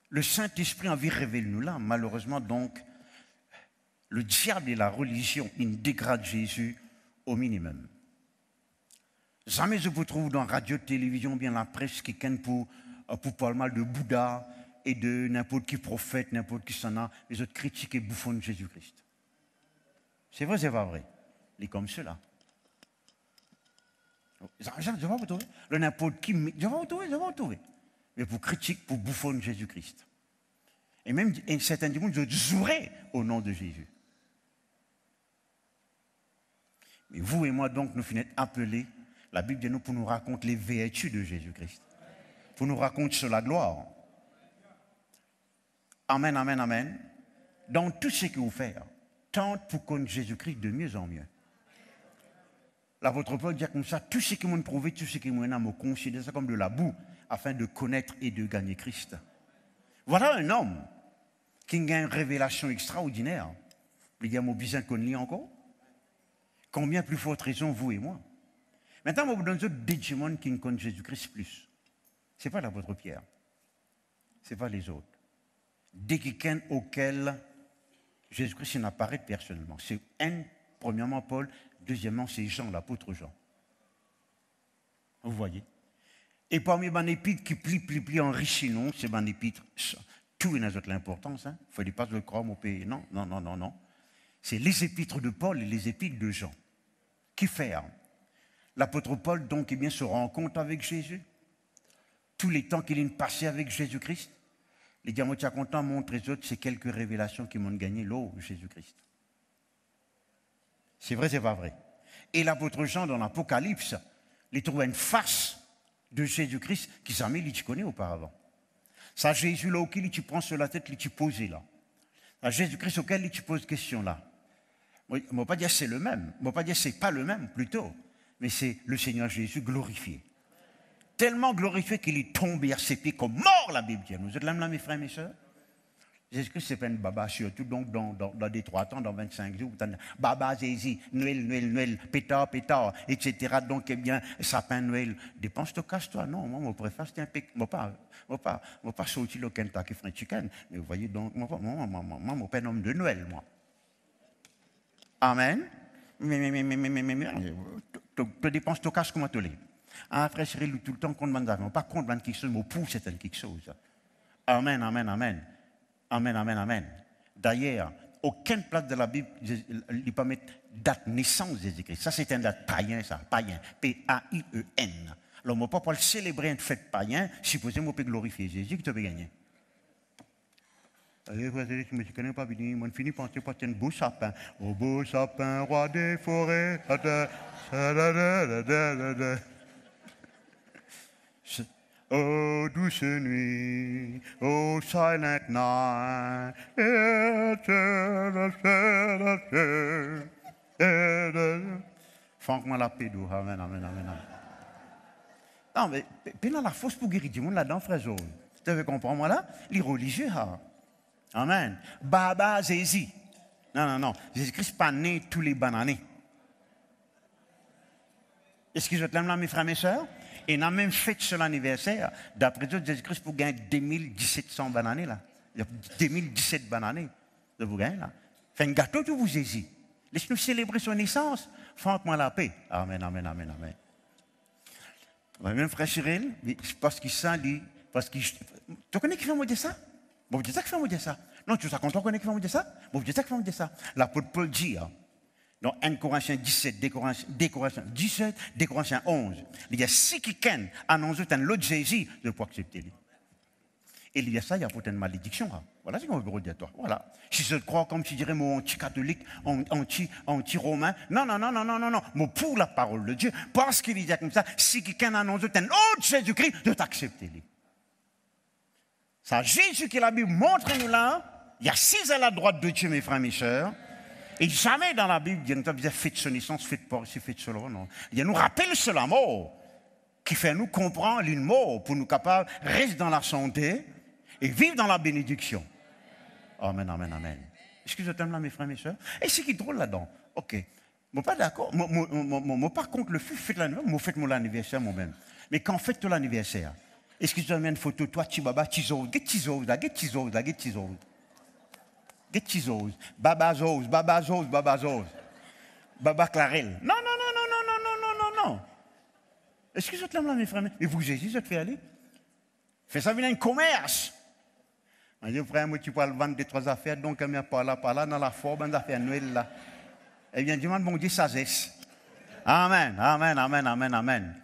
le Saint-Esprit a envie de révéler nous là. Malheureusement donc, le diable et la religion, ils dégradent Jésus au minimum. Jamais je vous trouve dans la radio, télévision, bien la presse, quelqu'un pour parler mal de Bouddha et de n'importe qui prophète, n'importe qui s'en a, les autres critiquent et bouffonnent Jésus-Christ. C'est vrai, c'est pas vrai. Il est comme cela. Je vais vous trouver. Le n'importe qui, je vais vous trouver. Mais pour critique, pour bouffonner Jésus-Christ. Et même certains du monde, je jouerai au nom de Jésus. Mais vous et moi, donc, nous finissons appelés, la Bible dit nous, pour nous raconter les vertus de Jésus-Christ. Pour nous raconter sur la gloire. Amen, amen, amen. Dans tout ce que vous faites, tente pour connaître Jésus-Christ de mieux en mieux. L'apôtre Paul dit comme ça, tout ce qui m'a prouvé, tout ce qui m'a me considère ça comme de la boue, afin de connaître et de gagner Christ. Voilà un homme qui a une révélation extraordinaire. Il y a mon besoin qu'on lit encore. Combien plus forte raison, vous et moi. Maintenant, on vous donne des gens qui connaissent Jésus-Christ plus. Ce n'est pas l'apôtre Pierre. Ce n'est pas les autres. Des quelqu'un auquel Jésus-Christ n'apparaît personnellement. C'est premièrement Paul, deuxièmement c'est Jean, l'apôtre Jean. Vous voyez. Et parmi les épîtres qui plient enrichis, non, c'est les épîtres, tout est dans l'importance. Il ne faut pas le croire au pays. Non. C'est les épîtres de Paul et les épîtres de Jean. Qui fait l'apôtre Paul, donc, eh bien, se rencontre avec Jésus. Tous les temps qu'il a passé avec Jésus-Christ. Les diamants content montrent les autres, c'est quelques révélations qui m'ont gagné l'eau, Jésus-Christ. C'est vrai, c'est pas vrai. Et l'apôtre Jean, dans l'Apocalypse, il trouve une face de Jésus-Christ qui jamais il connaît auparavant. Ça, Jésus là auquel tu prends sur la tête, il tu poses là. Ça, Jésus-Christ auquel il tu poses question là. Moi, je ne vais pas dire c'est le même. Je ne vais pas dire c'est pas le même, plutôt. Mais c'est le Seigneur Jésus glorifié. Tellement glorifié qu'il est tombé à ses pieds comme mort, la Bible dit. Vous êtes là, mes frères, mes soeurs? Jésus-Christ, c'est pas une baba, surtout donc dans des 3 ans, dans 25 jours, baba, Jésus, Noël, pétard, etc. Donc, eh bien, sapin Noël, dépense toi, casse-toi. Non, moi, mon préfère, c'est un péché. Moi, pas sortir le Kentucky Fried Chicken. Mais vous voyez, donc, moi, mon père homme de Noël, moi. Amen. Mais, tu dépenses toi, casse comment tu l'es. Après, Cyril, tout le temps, qu'on demande d'avant. Pas qu'on demande quelque chose, mais pour c'est quelque chose. Amen, amen, amen. Amen, amen, amen. D'ailleurs, aucune place de la Bible ne peut pas mettre date naissance de Jésus-Christ. Ça, c'est un date païen, ça. Païen. P-A-I-E-N. Alors, on ne peut pas célébrer une fête païen, supposément, on peut glorifier Jésus qui te peut gagner. Je ne connais pas bien, on finit par penser un beau sapin. Au beau sapin, roi des forêts. Oh, douce nuit, oh, silent night, Franck-moi la pédou, amen, amen, amen, amen. Non, mais puis dans la fosse pour guérir du monde là-dedans, frère Zone. Tu veux comprendre, moi là? Les religieux, hein? Amen. Baba Jésus. Non, non, non. Jésus-Christ n'est pas né tous les bananes. Est-ce que je t'aime là, mes frères et mes sœurs? Et on a même fait sur l'anniversaire. D'après Dieu, Jésus-Christ pour gagner 2700 bananes là. Il y a 2017 bananes de vous gagner là. Fait un gâteau tout vous Jésus. Laisse-nous célébrer son naissance. Fente-moi la paix. Amen, amen, amen, amen. Même frère Cyril, parce qu'il sent lui, parce qu'il. Tu connais qui fait me dire ça? Bon, c'est ça qui fait me dire ça. Non, tu sais quand on connaît qui fait me dire ça? Bon, c'est ça qui fait me dire ça. L'apôtre Paul dit, hein, dans 1 Corinthiens 17, 2 Corinthiens 17, 2 Corinthiens 11, il y a si quelqu'un annonce l'autre Jésus, je peux accepter lui. Et il y a ça, il y a peut-être une malédiction. Hein. Voilà ce qu'on veut dire toi. Voilà. Si je crois, comme tu dirais, mon anti-catholique, anti-romain, non, non, non, non, non, non, non. Mais pour la parole de Dieu, parce qu'il dit comme ça, si quelqu'un annonce un autre Jésus-Christ, de t'accepter lui. Ça, Jésus qui la Bible montre-nous là, il y a 6 à la droite de Dieu, mes frères, mes sœurs. Et jamais dans la Bible, il y a une faites son naissance, faites pas, si faites cela, non. Il y a nous rappelle cela mort, qui fait nous comprendre une mort pour nous capables de rester dans la santé et vivre dans la bénédiction. Amen, amen, amen. Est-ce que je t'aime là, mes frères, mes sœurs? Et c'est qui est drôle là-dedans? Ok. Moi, pas d'accord. Moi, par contre, le faites l'anniversaire, moi, faites mon anniversaire moi-même. Mais quand faites l'anniversaire, est-ce que tu as une photo, toi, Tibaba, Tizose, get Tizose, là, get Tizose, là, get Tizose. Get Tizose, Baba Zose, Baba Zose, Baba Zose. Baba Clarel. Non, non, non, non, non, non, non, non, non, non. Est-ce que je t'aime là, mes frères? Mais vous, Jésus, je te fais aller? Fais ça venir un commerce. Je dis, frère, moi, tu peux vendre 2-3 affaires, donc, par là, dans la forme, dans l'affaire Noël, là. Eh bien, demande, bon Dieu, sagesse. Amen, amen, amen, amen, amen.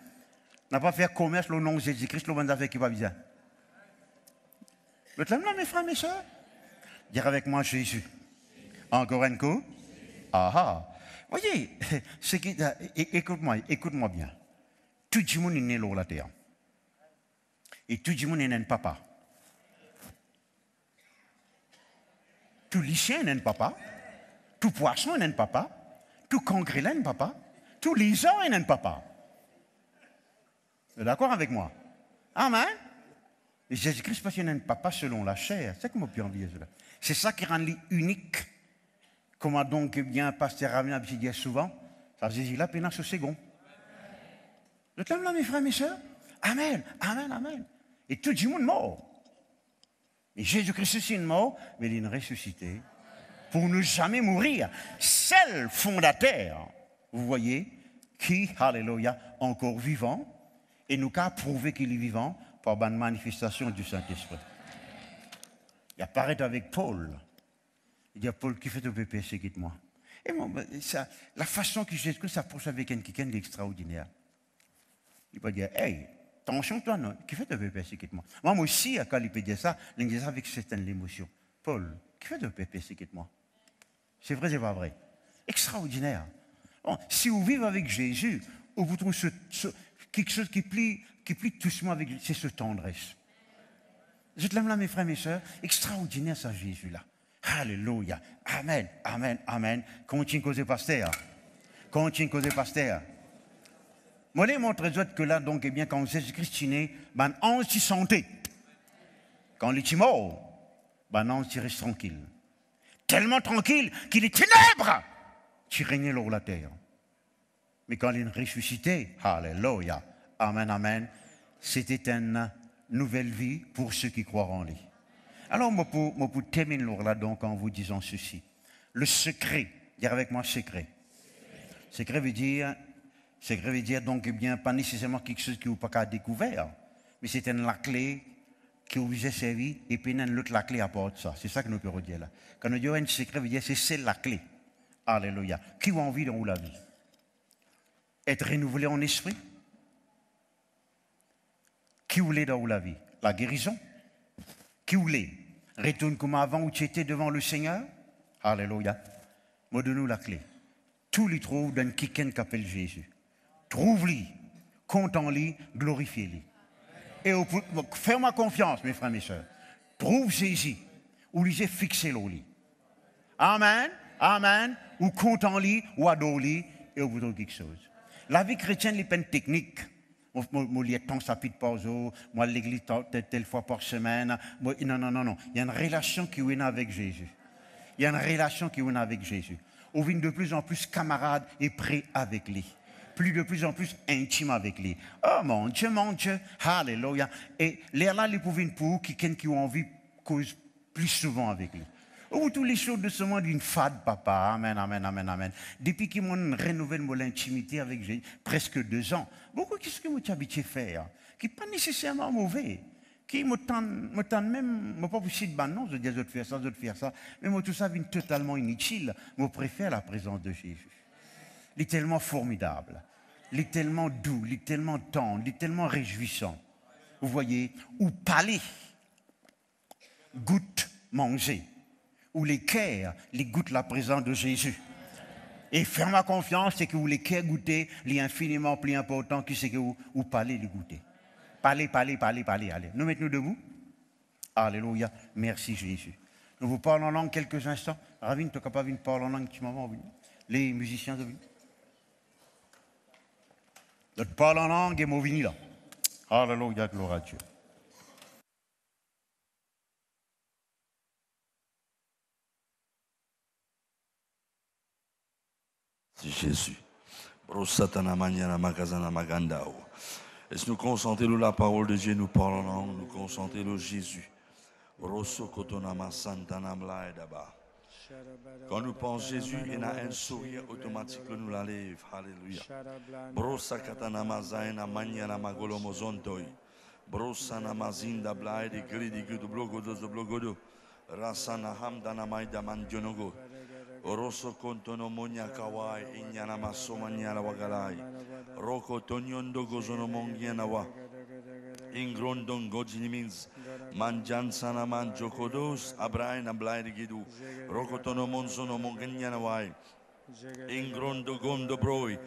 On n'a pas fait commerce, le nom de Jésus-Christ, le bon affaire qui va bien. Vous t'aime là, mes frères, mes soeurs? Dire avec moi Jésus. Encore un coup. Ah ah. Voyez, écoute-moi bien. Tout le monde est né sur la terre. Et tout le monde est un papa. Tout lycéen est un papa. Tout poisson est un papa. Tout congrès est un papa. Tout lisan est un papa. Vous êtes d'accord avec moi? Amen. Et Jésus-Christ, parce qu'il est un papa selon la chair. C'est comment on peut cela. C'est ça qui rend lui unique. Comment donc, eh bien, pasteur Ramien a dit souvent, ça Jésus là, pénance au second. Vous êtes là, mes frères, mes sœurs? Amen, amen, amen. Et tout le monde mort. Et Jésus-Christ aussi est mort, mais il est ressuscité pour ne jamais mourir. C'est le fondateur, vous voyez, qui, alléluia, encore vivant, et nous qu'a prouvé qu'il est vivant par une manifestation du Saint-Esprit. Il apparaît avec Paul. Il dit à Paul, qui fait de PPC, quitte-moi. Et moi, ça, la façon que Jésus-Christ s'approche avec quelqu'un d'extraordinaire. Il peut dire, hey, attention toi, non, qui fait de PPC, quitte-moi. Moi aussi, quand il peut dire ça, il dit ça avec certaines émotions. Paul, qui fait de PPC, quitte-moi. C'est vrai, c'est pas vrai. Extraordinaire. Bon, si vous vivez avec Jésus, vous trouvez quelque chose qui plie doucement avec lui, c'est ce tendresse. Je te l'aime là, mes frères, mes sœurs. Extraordinaire, ça, Jésus-là. Alléluia. Amen, amen, amen. Continue à causer, pasteur. Continue à causer, pasteur. Moi, je montre que là, donc, eh bien, quand Jésus-Christ est né, ben, anti-santé. Quand il est mort, ben, non, tu restes tranquille. Tellement tranquille qu'il est ténèbres. Tu régnais sur la terre. Mais quand il est ressuscité, alléluia. Amen, amen. C'était une nouvelle vie pour ceux qui croient en lui. Alors, moi, pour terminer là, donc, en vous disant ceci. Le secret, dire avec moi secret. Secret veut dire donc, eh bien, pas nécessairement quelque chose qui vous pas qu'à découvert, mais c'est la clé qui vous a servi, et puis l'autre la clé apporte ça. C'est ça que nous pouvons dire là. Quand nous disons un secret, veut dire c'est la clé. Alléluia. Qui a envie dans la vie? Être renouvelé en esprit? Qui voulait dans la vie? La guérison? Qui voulait? Retourne comme avant où tu étais devant le Seigneur? Alléluia. Moi, donne-nous la clé. Tout lui trouve dans quelqu'un qui appelle Jésus. Trouve-lui, compte en lui, glorifie-lui. Et fais-moi confiance, mes frères et mes sœurs. Trouve Jésus, ou lui fixé au lit. Amen, amen, ou compte en lui, ou adore lui, et vous trouve quelque chose. La vie chrétienne n'est pas une technique. Moi, lié tant ça pite par jour, moi, l'église telle fois par semaine. Moi, non, non, non, non. Il y a une relation qui est avec Jésus. Il y a une relation qui est avec Jésus. On vient de plus en plus camarades et prêts avec lui. De plus en plus intime avec lui. Oh mon Dieu, alléluia. Et là, les pauvres pour quelqu'un qui ont envie cause plus souvent avec lui. Ou toutes les choses de ce monde d'une fade, papa. Amen, amen, amen, amen. Depuis qu'ils m'ont rénové mon intimité avec Jésus, presque 2 ans, beaucoup qu'est-ce que moi habitué à faire, qui n'est pas nécessairement mauvais, qui me tente même, pas possible, ben non, je dis, je vais faire ça, je vais faire ça, mais moi tout ça vient totalement inutile. Moi, je préfère la présence de Jésus. Il est tellement formidable, il est tellement doux, il est tellement tendre, il est tellement réjouissant. Vous voyez, ou parler, goûte, manger. Où les cœurs les goûtent la présence de Jésus. Et faire ma confiance, c'est que vous les cœurs goûter, les infiniment plus important que c'est que vous parlez les goûter. Parlez, allez. Nous mettons debout. Alléluia. Merci Jésus. Nous vous parlons en langue quelques instants. Ravine, tu n'es capable de parler en langue, tu m'as envie. Les musiciens de vie. Notre parle en langue et moi vini là. Alléluia, gloire à Dieu. Jésus. Est-ce nous concentrons la parole de Dieu, nous parlons, nous concentrons Jésus. Quand nous pensons Jésus, il y a un sourire automatique que nous la lève. Alléluia. Brosa katana mazaina manyana magolo mozontoi. Brosa namazinda blaide gridi gudu blogodo. Rasana hamdana maida mandionogo. Oroso kontono monya kawai inyana masoma nyala wagalai. Roko tonyondo gozono mongiana wa. Ingrondon gojini means manjan sana man jokodos abrain ablai gidu. Roko tono monzono mongiana wai. Ingrondo gondo broi.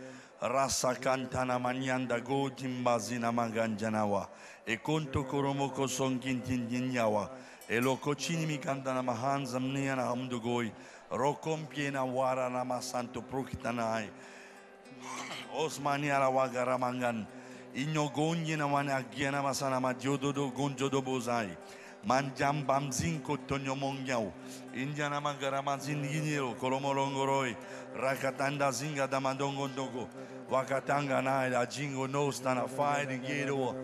Rasa cantana manianda go timbazina manganjanawa. E conto koromoko songintinyawa. E lo cocini mi cantana mahanza mniana hamdugoi. Rokompiena wara nama santo prokitanai. Osmania la wagaramangan. Inyogonye na wana agiana masana madiodo gonjodo bozai. Manjam bamzin kotonyo mongyao. Indiana magaramazin ginero kolomolongoroi. Rakatanda zinga damadongo dogo. Wakatanga na la jingo nostana fai di giro.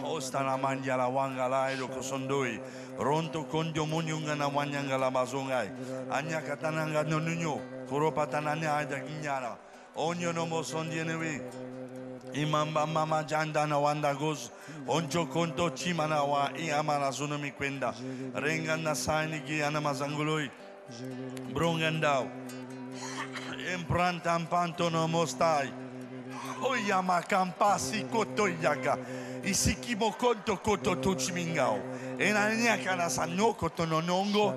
Ostana mandia la wanga la edo kosondoi. Ronto kondio munyunga na wanyanga la mazongai. Anya katananga no nunyo. Kuropatananya aida ginyara. Onyo no mosondienewi. Imamba mama janda na wanda goz. Oncho konto chimana wa iamara zuno mi kwenda. Renga na saini gi anamazanguloi. Brongandao. Imprantam panto no mostai. Oyama kampasi koto yaga. Isikimo konto koto tuchimingao. Enania kana sanyo koto no nongo.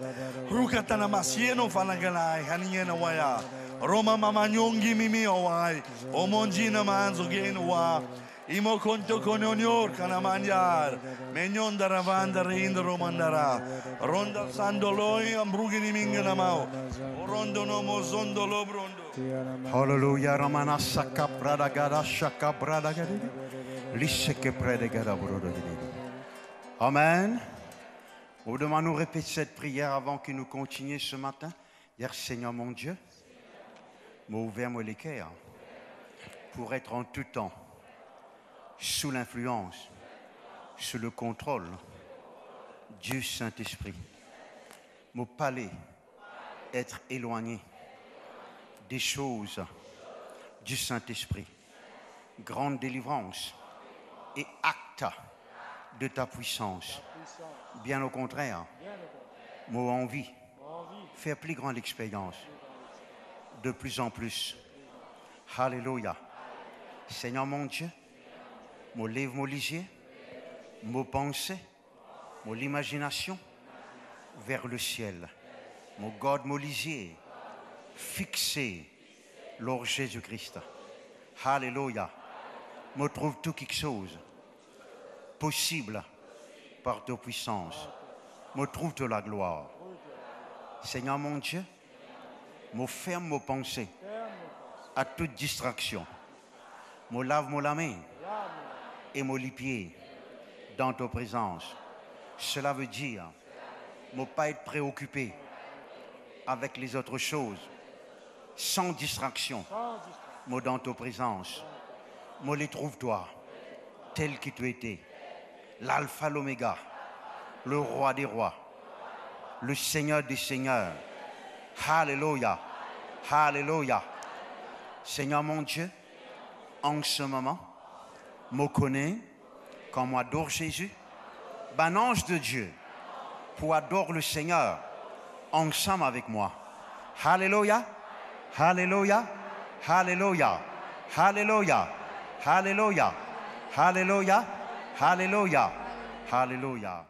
Rukatana masieno fanaganai haniena waya. Roma mamanyongi mimi owai. Omonjina manzo genu wa. Imo konto kononyor kana manjar. Menyon daravanda rindo romandara. Ronda sandoloi ambrugini mingana mao. Rondo no mozondo lo brondo. Hallelujah, Ramana Saka Prada Gada Shaka Prada Gadi. Lisseke Prada Gada Brodo Gadi. Amen. Vous demandez nous répéter cette prière avant que nous continuions ce matin. Dire Seigneur mon Dieu, m'a ouvert moi les cœurs pour être en tout temps sous l'influence, sous le contrôle du Saint-Esprit. Mon palais être éloigné des choses du Saint-Esprit. Grande délivrance et acte de ta puissance. Bien au contraire, mon envie, faire plus grande expérience, de plus en plus. Alléluia. Seigneur mon Dieu, mon lève mon lisier, mon pensée, mon imagination vers le ciel. Mon garde mon lisier, fixé Lord Jésus-Christ. Alléluia. Me trouve tout quelque chose possible par ta puissance. Me trouve de la gloire. Seigneur mon Dieu, me ferme mes pensées à toute distraction. Me lave la main et me pieds dans ta présence. Cela veut dire ne pas être préoccupé avec les autres choses, sans distraction. Moi dans ta présence, moi les trouve toi, tel que tu étais, l'alpha, l'oméga, le roi des rois, le Seigneur des seigneurs. Alléluia, alléluia. Seigneur mon Dieu, en ce moment, me connais quand moi adore Jésus, ben ange de Dieu, pour adorer le Seigneur ensemble avec moi. Alléluia, alléluia, alléluia, alléluia, alléluia, alléluia, alléluia, alléluia.